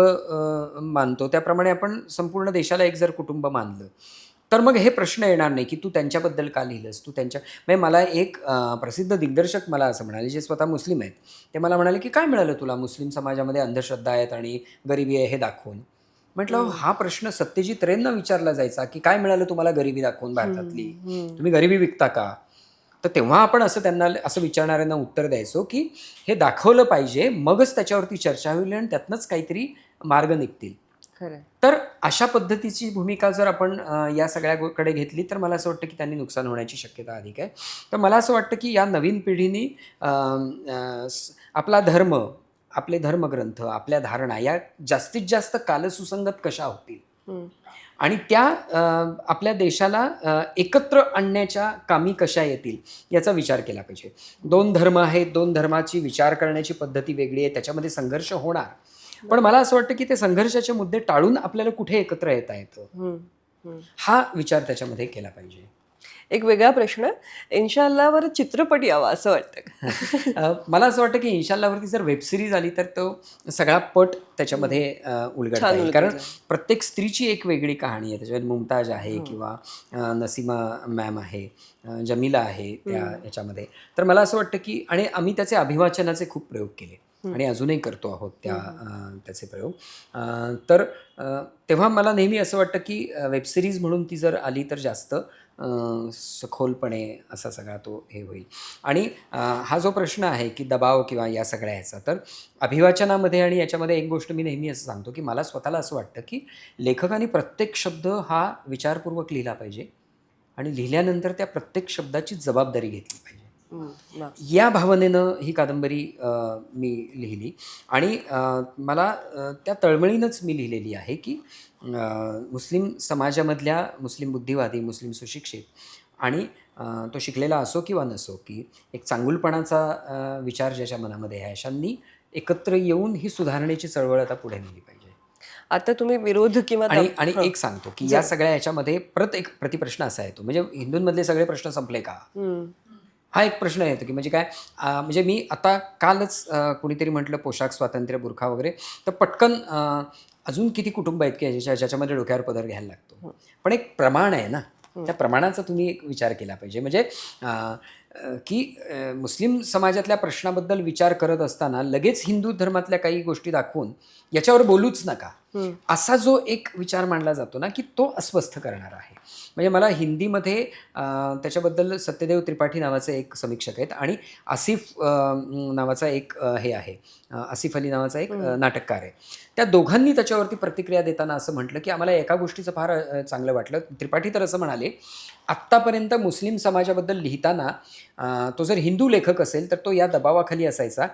मानतो, त्याप्रमाणे आपण संपूर्ण देशाला एक जर कुटुंब मानलं, तर मग हे प्रश्न येणार नाही की तू त्यांच्याबद्दल का लिहिलंस, तू त्यांच्या म्हणजे मला एक प्रसिद्ध दिग्दर्शक मला असं म्हणाले, जे स्वतः मुस्लिम आहेत. ते मला म्हणाले की काय मिळालं तुला मुस्लिम समाजामध्ये अंधश्रद्धा आहेत आणि गरिबी आहे हे दाखवून. म्हटलं हा प्रश्न सत्यजित रेंना विचारला जायचा की काय मिळालं तुम्हाला गरिबी दाखवून भारतातली, तुम्ही गरिबी विकता का? तर तेव्हा आपण असं त्यांना असं विचारणाऱ्यांना उत्तर द्यायचो की हे दाखवलं पाहिजे, मगच त्याच्यावरती चर्चा होईल आणि त्यातनंच काहीतरी मार्ग निघतील. खरं. तर अशा पद्धतीची भूमिका जर आपण या सगळ्याकडे घेतली, तर मला असं वाटतं की त्यांनी नुकसान होण्याची शक्यता अधिक आहे. तर मला असं वाटतं की या नवीन पिढीने आपला धर्म, आपले धर्मग्रंथ, आपल्या धारणा या जास्तीत जास्त कालसुसंगत कशा होतील आणि त्या आपल्या देशाला एकत्र आणण्याच्या कामी कशा येतील याचा विचार केला पाहिजे. 2 धर्म आहेत, 2 धर्माची विचार करण्याची पद्धती वेगळी आहे, त्याच्यामध्ये संघर्ष होणार. पण मला असं वाटतं की ते संघर्षाचे मुद्दे टाळून आपल्याला कुठे एकत्र येता येतं, हा विचार त्याच्यामध्ये केला पाहिजे. एक वेगळा प्रश्न, इन्शाअल्लाहवर चित्रपट यावा असं वाटतं का? मला असं वाटतं की इन्शाअल्लाहवरती जर वेब सिरीज आली तर तो सगळा पट त्याच्यामध्ये उलगडता छान येईल. उलगडता कारण येईल. प्रत्येक स्त्रीची एक वेगळी कहाणी आहे. त्याच्यामध्ये मुमताज आहे किंवा नसीमा मॅम आहे, जमीला आहे त्या याच्यामध्ये. तर मला असं वाटतं की आणि आम्ही त्याचे अभिवाचनाचे खूप प्रयोग केले आणि अजूनही करतो आहोत त्याचे प्रयोग. तर तेव्हा मला नेहमी असं वाटतं की वेब सिरीज म्हणून ती जर आली तर जास्त सखोलपणे असा सगळा तो हे होईल. आणि हा जो प्रश्न आहे की दबाव किंवा या सगळ्या ह्याचा, तर अभिवाचनामध्ये आणि याच्यामध्ये एक गोष्ट मी नेहमी असं सांगतो की मला स्वतःला असं वाटतं की लेखकाने प्रत्येक शब्द हा विचारपूर्वक लिहिला पाहिजे आणि लिहिल्यानंतर त्या प्रत्येक शब्दाची जबाबदारी घेतली पाहिजे. या भावनेनं ही कादंबरी मी लिहिली आणि मला त्या तळमळीनंच मी लिहिलेली आहे की मुस्लिम समाजामधल्या मुस्लिम बुद्धिवादी, मुस्लिम सुशिक्षित आणि तो शिकलेला असो किंवा नसो, की एक चांगुलपणाचा विचार ज्याच्या मनामध्ये आहे, अशांनी एकत्र येऊन ही सुधारणेची चळवळ आता पुढे नेली पाहिजे. आता तुम्ही विरोध किंवा आणि एक सांगतो की या सगळ्या ह्याच्यामध्ये एक प्रतिप्रश्न असा येतो, म्हणजे हिंदूंमधले सगळे प्रश्न संपले का? हा एक प्रश्न येतो की म्हणजे काय, म्हणजे मी आता कालच कुणीतरी म्हटलं पोशाख स्वातंत्र्य, बुरखा वगैरे, तर पटकन अजून किती कुटुंब आहेत की ज्याच्यामध्ये डोक्यावर पदर घ्यायला लागतो. पण एक प्रमाण आहे ना, त्या प्रमाणाचा तुम्ही एक विचार केला पाहिजे. म्हणजे की मुस्लिम समाजातल्या प्रश्नाबद्दल विचार करत असताना लगेच हिंदू धर्मातल्या काही गोष्टी दाखवून याच्यावर बोलूच नका, असा जो एक विचार मांडला जातो ना, की तो अस्वस्थ करणारा आहे. म्हणजे मला हिंदीमध्ये त्याच्याबद्दल सत्यदेव त्रिपाठी नावाचे एक समीक्षक आहेत आणि आसिफ नावाचा एक हे आहे, आसिफ अली नावाचा एक नाटककार आहे. त्या दोघांनी त्याच्यावरती प्रतिक्रिया देताना असं म्हटलं की आम्हाला एका गोष्टीचं फार चांगलं वाटलं. त्रिपाठी तर असं म्हणाले, आत्तापर्यंत मुस्लिम समाजाबद्दल लिहिताना तो जर हिंदू लेखक असेल तर तो या दबावाखाली असायचा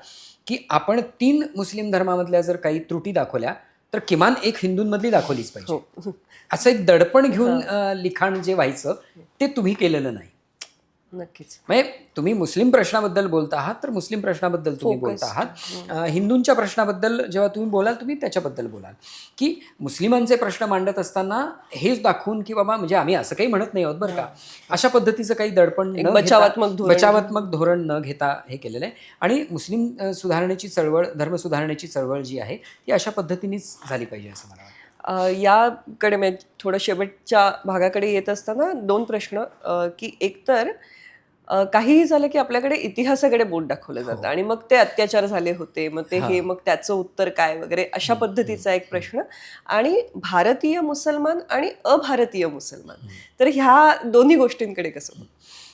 की आपण 3 मुस्लिम धर्मामधल्या जर काही त्रुटी दाखवल्या तर किमान एक हिंदूंमधली दाखवलीच पाहिजे. असं एक दडपण घेऊन लिखाण जे व्हायचं ते तुम्ही केलेलं नाही. नक्कीच. म्हणजे तुम्ही मुस्लिम प्रश्नाबद्दल बोलता आहात तर मुस्लिम प्रश्नाबद्दल तुम्ही बोलता आहात. हिंदूंच्या प्रश्नाबद्दल जेव्हा तुम्ही बोलाल तुम्ही त्याच्याबद्दल बोलाल. की मुस्लिमांचे प्रश्न मांडत असताना हेच दाखवून की बाबा म्हणजे आम्ही असं काही म्हणत नाही आहोत बरं का, अशा पद्धतीचं काही दडपण न बचावात्मक धोरण न घेता हे केलेलं आहे. आणि मुस्लिम सुधारणेची चळवळ, धर्म सुधारणेची चळवळ जी आहे ती अशा पद्धतीनेच झाली पाहिजे असं मला वाटतं. याकडे म्हणजे थोडं शेवटच्या भागाकडे येत असताना 2 प्रश्न, की एकतर काहीही झालं की आपल्याकडे इतिहासाकडे बोट दाखवलं जातं आणि मग ते अत्याचार झाले होते, मग ते हे, मग त्याचं उत्तर काय वगैरे अशा पद्धतीचा एक प्रश्न. आणि भारतीय मुसलमान आणि अभारतीय मुसलमान, तर ह्या दोन्ही गोष्टींकडे कसं?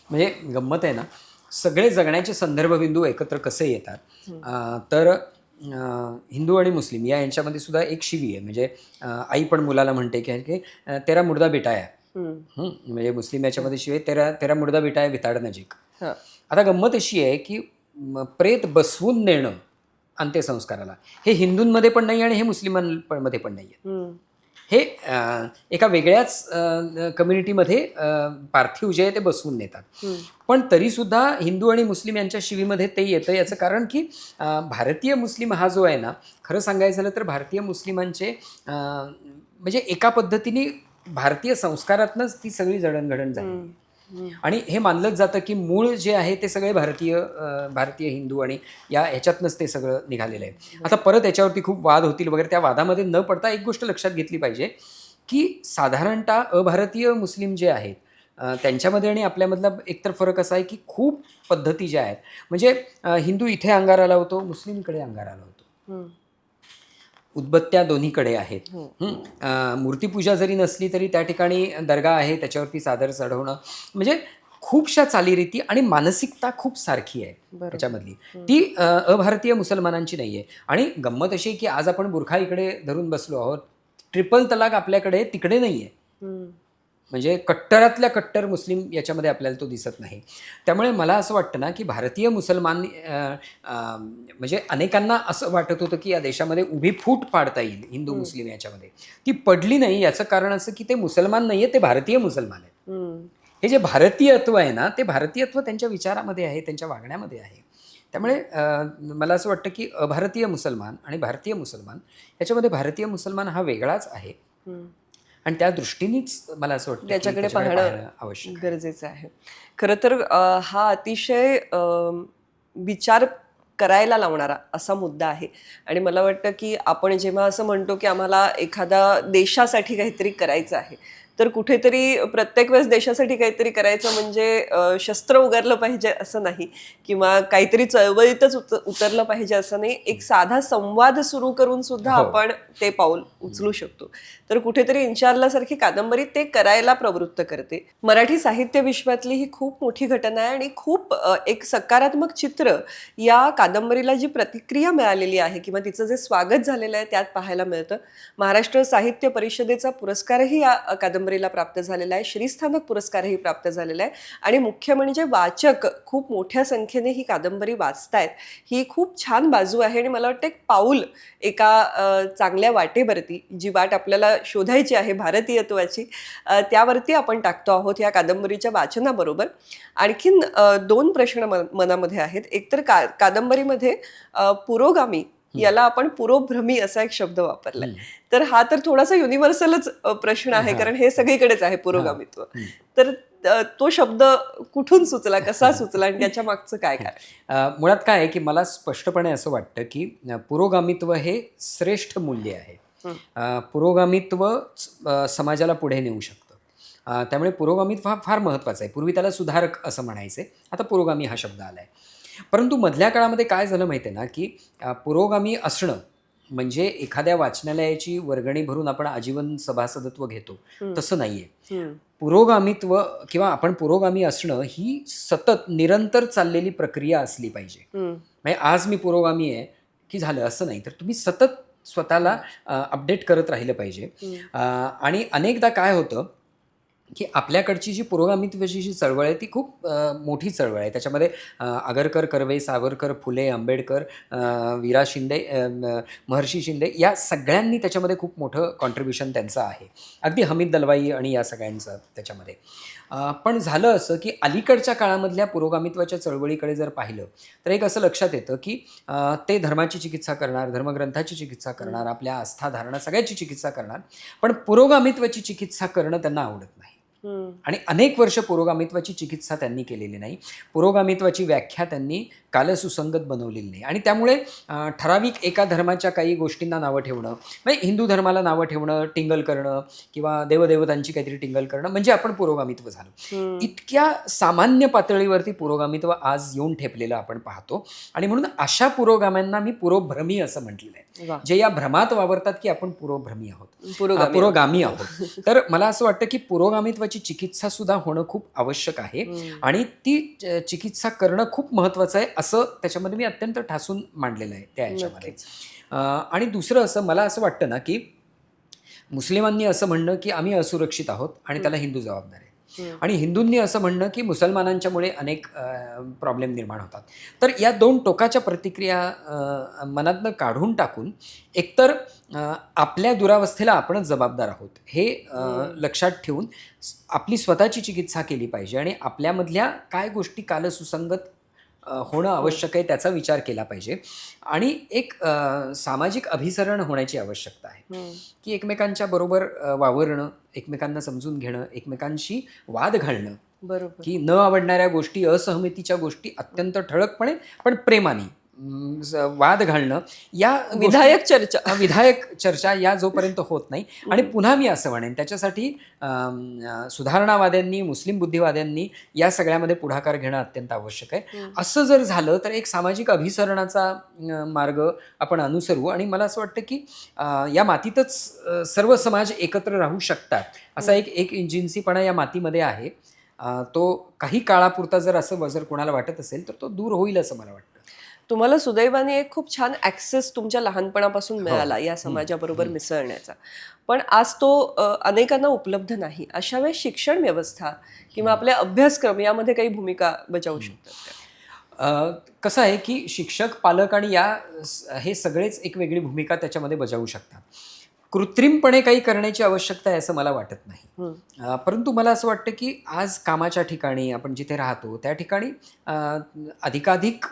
म्हणजे गंमत आहे ना, सगळे जगण्याचे संदर्भबिंदू एकत्र कसे येतात. तर हिंदू आणि मुस्लिम यांच्यामध्ये सुद्धा एक शिवी आहे. म्हणजे आई पण मुलाला म्हणते की तेरा मुर्दा बेटा आहे. म्हणजे मुस्लिम याच्यामध्ये शिवी तेरा मुर्दा बेटा आहे विताड नजीक. आता गंमत अशी आहे की प्रेत बसवून नेणं अंत्यसंस्काराला हे हिंदूंमध्ये पण नाही आणि हे मुस्लिमांमध्ये पण नाही आहे. हे एका वेगळ्याच कम्युनिटीमध्ये पार्थिव जे आहे ते बसवून नेतात. पण तरीसुद्धा हिंदू आणि मुस्लिम यांच्या शिवीमध्ये ते येतं. याचं कारण की भारतीय मुस्लिम हा जो आहे ना, खरं सांगायचं झालं तर भारतीय मुस्लिमांचे म्हणजे एका पद्धतीने भारतीय संस्कारातनंच ती सगळी जडणघडण झाली. आणि हे मानलंच जातं की मूळ जे आहे ते सगळे भारतीय हिंदू आणि ह्याच्यातनंच ते सगळं निघालेलं आहे. आता परत याच्यावरती खूप वाद होतील वगैरे, त्या वादामध्ये न पडता एक गोष्ट लक्षात घेतली पाहिजे की साधारणतः अभारतीय मुस्लिम जे आहेत त्यांच्यामध्ये आणि आपल्यामधला एकतर फरक असा आहे की खूप पद्धती ज्या आहेत, म्हणजे हिंदू इथे अंगारा लावतो, मुस्लिम इकडे अंगारा लावतो, उदबत्त्या दोन्हीकडे आहेत. मूर्तीपूजा जरी नसली तरी त्या ठिकाणी दर्गा आहे, त्याच्यावरती सादर चढवणं, म्हणजे खूपशा चालीरीती आणि मानसिकता खूप सारखी आहे त्याच्यामधली. ती अभारतीय मुसलमानांची नाही आहे. आणि गंमत अशी की आज आपण बुरखा इकडे धरून बसलो आहोत, ट्रिपल तलाक आपल्याकडे तिकडे नाही आहे. म्हणजे कट्टरातल्या कट्टर मुस्लिम याच्यामध्ये आपल्याला तो दिसत नाही. त्यामुळे मला असं वाटतं ना की भारतीय मुसलमान म्हणजे अनेकांना असं वाटत होतं की या देशामध्ये उभी फूट पाडता येईल हिंदू मुस्लिम याच्यामध्ये. ती पडली नाही. याचं कारण असं की ते मुसलमान नाही आहे, ते भारतीय मुसलमान आहेत. हे जे भारतीयत्व आहे ना, ते भारतीयत्व त्यांच्या विचारामध्ये आहे, त्यांच्या वागण्यामध्ये आहे. त्यामुळे मला असं वाटतं की अभारतीय मुसलमान आणि भारतीय मुसलमान याच्यामध्ये भारतीय मुसलमान हा वेगळाच आहे. आणि त्या दृष्टीनेच मला असं वाटतं त्याच्याकडे पाहणं आवश्यक आहे. गरजेचं आहे. खरं तर हा अतिशय विचार करायला लावणारा असा मुद्दा आहे. आणि मला वाटतं की आपण जेव्हा असं म्हणतो की आम्हाला एखाद्या देशासाठी काहीतरी करायचं आहे, तर कुठेतरी प्रत्येक वेळेस देशासाठी काहीतरी करायचं म्हणजे शस्त्र उगारलं पाहिजे असं नाही, किंवा काहीतरी चळवळीतच उतरलं पाहिजे असं नाही. एक साधा संवाद सुरू करून सुद्धा आपण ते पाऊल उचलू शकतो. तर कुठेतरी इन्शाअल्लाह सारखी कादंबरी ते करायला प्रवृत्त करते. मराठी साहित्य विश्वातली ही खूप मोठी घटना आहे आणि खूप एक सकारात्मक चित्र या कादंबरीला जी प्रतिक्रिया मिळालेली आहे किंवा तिचं जे स्वागत झालेलं आहे त्यात पाहायला मिळतं. महाराष्ट्र साहित्य परिषदेचा पुरस्कारही या कादंबरीला प्राप्त झालेला आहे. श्रीस्थानक पुरस्कारही प्राप्त झालेला आहे. आणि मुख्य म्हणजे वाचक खूप मोठ्या संख्येने ही कादंबरी वाचतायत. ही खूप छान बाजू आहे आणि मला वाटतं एक पाऊल एका चांगल्या वाटेवरती, जी वाट आपल्याला शोधायची आहे भारतीयत्वाची, त्यावरती आपण टाकतो आहोत या कादंबरीच्या वाचनाबरोबर. आणखीन 2 प्रश्न मनामध्ये आहेत. एकतर कादंबरीमध्ये पुरोगामी याला आपण पुरोभ्रमी असा एक शब्द वापरलाय. तर हा तर थोडासा युनिव्हर्सलच प्रश्न आहे, कारण हे सगळीकडेच आहे पुरोगामित्व. तर तो शब्द कुठून सुचला, कसा सुचला आणि त्याच्या मागचं काय कारण? मुळात काय आहे की मला स्पष्टपणे असं वाटतं की पुरोगामित्व हे श्रेष्ठ मूल्य आहे. पुरोगामित्व समाजाला पुढे नेऊ शकतं. त्यामुळे पुरोगामित्व हा फार महत्त्वाचा आहे. पूर्वी त्याला सुधारक असं म्हणायचे, आता पुरोगामी हा शब्द आला आहे. परंतु मधल्या काळामध्ये काय झालं माहिती आहे ना की पुरोगामी असणं म्हणजे एखाद्या वाचनालयाची वर्गणी भरून आपण आजीवन सभासदत्व घेतो तसं नाही आहे. पुरोगामित्व किंवा आपण पुरोगामी असणं ही सतत निरंतर चाललेली प्रक्रिया असली पाहिजे. म्हणजे आज मी पुरोगामी आहे की झालं असं नाही, तर तुम्ही सतत स्वतःला अपडेट करत राहिलं पाहिजे. आणि अनेकदा काय होतं की आपल्याकडची जी पुरोगामित्वाची जी चळवळ आहे ती खूप मोठी चळवळ आहे. त्याच्यामध्ये आगरकर, कर्वे, सावरकर, फुले, आंबेडकर, वीरा शिंदे, महर्षी शिंदे या सगळ्यांनी त्याच्यामध्ये खूप मोठं कॉन्ट्रिब्युशन त्यांचं आहे. अगदी हमीद दलवाई आणि या सगळ्यांचं त्याच्यामध्ये. पण झालं असं की अलीकडच्या काळामधल्या पुरोगामित्वाच्या चळवळीकडे जर पाहिलं तर एक असं लक्षात येतं की ते धर्माची चिकित्सा करणार, धर्मग्रंथाची चिकित्सा करणार, आपल्या आस्था धारणा सगळ्याची चिकित्सा करणार, पण पुरोगामित्वाची चिकित्सा करणं त्यांना आवडत नाही. आणि अनेक वर्ष पुरोगामित्वाची चिकित्सा त्यांनी केलेली नाही. पुरोगामित्वाची व्याख्या त्यांनी कालसुसंगत बनवलेली नाही. आणि त्यामुळे ठराविक एका धर्माच्या काही गोष्टींना नावं ठेवणं, म्हणजे हिंदू धर्माला नावं ठेवणं, टिंगल करणं किंवा देवदेवतांची काहीतरी टिंगल करणं म्हणजे आपण पुरोगामित्व झालो. इतक्या सामान्य पातळीवरती पुरोगामित्व आज येऊन ठेपलेलं आपण पाहतो. आणि म्हणून अशा पुरोगाम्यांना मी पुरोभ्रमी असं म्हटलेलं आहे, जे या भ्रमात वावरतात की आपण पुरोभ्रमी आहोत, पुरोगामी आहोत. तर मला असं वाटतं की पुरोगामित्वाची चिकित्सा सुद्धा होणं खूप आवश्यक आहे आणि ती चिकित्सा करणं खूप महत्त्वाचं आहे असं त्याच्यामध्ये मी अत्यंत ठासून मांडलेलं आहे त्या ह्याच्यामध्ये. आणि दुसरं असं मला असं वाटतं ना की मुस्लिमांनी असं म्हणणं की आम्ही असुरक्षित आहोत आणि त्याला हिंदू जबाबदार आहे. आणि हिंदूंनी असं म्हणणं की मुसलमानांच्यामुळे अनेक प्रॉब्लेम निर्माण होतात. तर या दोन टोकाच्या प्रतिक्रिया मनातनं काढून टाकून एकतर आपल्या दुरावस्थेला आपणच जबाबदार आहोत हे लक्षात ठेवून आपली स्वतःची चिकित्सा केली पाहिजे आणि आपल्यामधल्या काय गोष्टी कालसुसंगत होणं आवश्यक आहे त्याचा विचार केला पाहिजे आणि एक सामाजिक अभिसरण होण्याची आवश्यकता आहे की एकमेकांच्या बरोबर वावरणं, एकमेकांना समजून घेणं, एकमेकांशी वाद घालणं, बरोबर. की न आवडणाऱ्या गोष्टी, असहमतीच्या गोष्टी अत्यंत ठळकपणे पण प्रेमाने वाद घालणं, या विधायक चर्चा. विधायक चर्चा या जोपर्यंत होत नाही. आणि पुन्हा मी असं म्हणेन त्याच्यासाठी सुधारणावाद्यांनी, मुस्लिम बुद्धिवाद्यांनी या सगळ्यामध्ये पुढाकार घेणं अत्यंत आवश्यक आहे. असं जर झालं तर एक सामाजिक अभिसरणाचा मार्ग आपण अनुसरू आणि मला असं वाटतं की या मातीतच सर्व समाज एकत्र राहू शकतात. असा एक इंजिन्सीपणा या मातीमध्ये आहे. तो काही काळापुरता जर असं जर कोणाला वाटत असेल तर तो दूर होईल असं मला वाटतं. तुम्हाला सुदैवाने एक खूप छान ॲक्सेस तुमच्या लहानपणापासून मिळाला या समाजाबरोबर मिसळण्याचा. पण आज तो अनेकांना उपलब्ध नाही. अशा वेळेस शिक्षण व्यवस्था किंवा आपले अभ्यासक्रम यामध्ये काही भूमिका बजावू शकतात? कसं आहे की शिक्षक, पालक आणि हे सगळेच एक वेगळी भूमिका त्याच्यामध्ये बजावू शकतात. कृत्रिमपणे काही करण्याची आवश्यकता आहे असं मला वाटत नाही. परंतु मला असं वाटतं की आज कामाच्या ठिकाणी आपण जिथे राहतो त्या ठिकाणी अधिकाधिक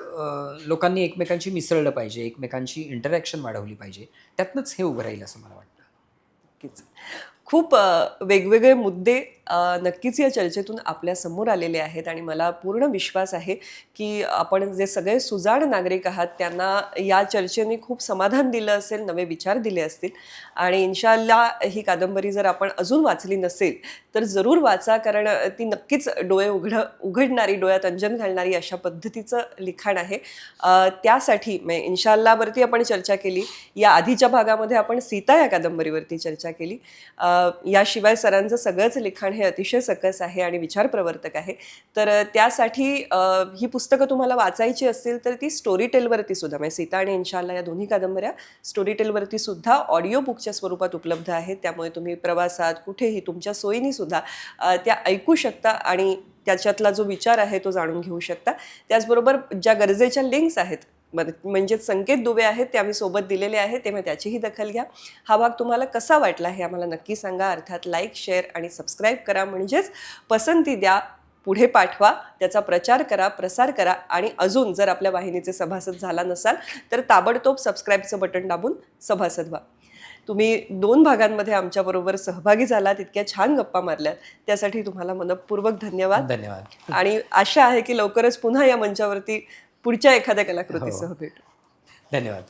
लोकांनी एकमेकांशी मिसळलं पाहिजे, एकमेकांशी इंटरॅक्शन वाढवली पाहिजे. त्यातनंच हे उभं राहील असं मला वाटतं. नक्कीच. खूप वेगवेगळे मुद्दे नक्कीच या चर्चेतून आपल्या समोर आलेले आहेत आणि मला पूर्ण विश्वास आहे की आपण जे सगळे सुजाण नागरिक आहात त्यांना या चर्चेने खूप समाधान दिलं असेल, नवे विचार दिले असतील. आणि इन्शाअल्लाह ही कादंबरी जर आपण अजून वाचली नसेल तर जरूर वाचा, कारण ती नक्कीच डोळे उघडणारी, डोळ्यात अंजन घालणारी अशा पद्धतीचं लिखाण आहे. त्यासाठी इन्शाअल्लाहवरती आपण चर्चा केली. या आधीच्या भागामध्ये आपण सीता या कादंबरीवरती चर्चा केली. याशिवाय सरांचं सगळंच लिखाण हे अतिशय सकस आहे आणि विचारप्रवर्तक आहे. तर त्यासाठी ही पुस्तकं तुम्हाला वाचायची असतील तर ती स्टोरी टेलवरती सुद्धा, म्हणजे सीता आणि इन्शाअल्लाह या दोन्ही कादंबऱ्या स्टोरी टेलवरती सुद्धा ऑडिओ बुकच्या स्वरूपात उपलब्ध आहेत. त्यामुळे तुम्ही प्रवासात कुठेही तुमच्या सोयीने सुद्धा त्या ऐकू शकता आणि त्याच्यातला जो विचार आहे तो जाणून घेऊ शकता. त्याचबरोबर ज्या गरजेच्या लिंक्स आहेत, म्हणजेच संकेत दुवे आहेत, ते आम्ही सोबत दिलेले आहेत, तेव्हा त्याचीही दखल घ्या. हा भाग तुम्हाला कसा वाटला हे आम्हाला नक्की सांगा. अर्थात लाईक, शेअर आणि सबस्क्राईब करा, म्हणजेच पसंती द्या, पुढे पाठवा, त्याचा प्रचार करा, प्रसार करा. आणि अजून जर आपल्या वाहिनीचे सभासद झाला नसाल तर ताबडतोब सबस्क्राईबचं बटन दाबून सभासद व्हा. तुम्ही 2 भागांमध्ये आमच्याबरोबर सहभागी झालात, इतक्या छान गप्पा मारल्यात, त्यासाठी तुम्हाला मनःपूर्वक धन्यवाद. धन्यवाद. आणि आशा आहे की लवकरच पुन्हा या मंचावरती पुढच्या एखाद्या कलाकृतीसह भेटू. धन्यवाद.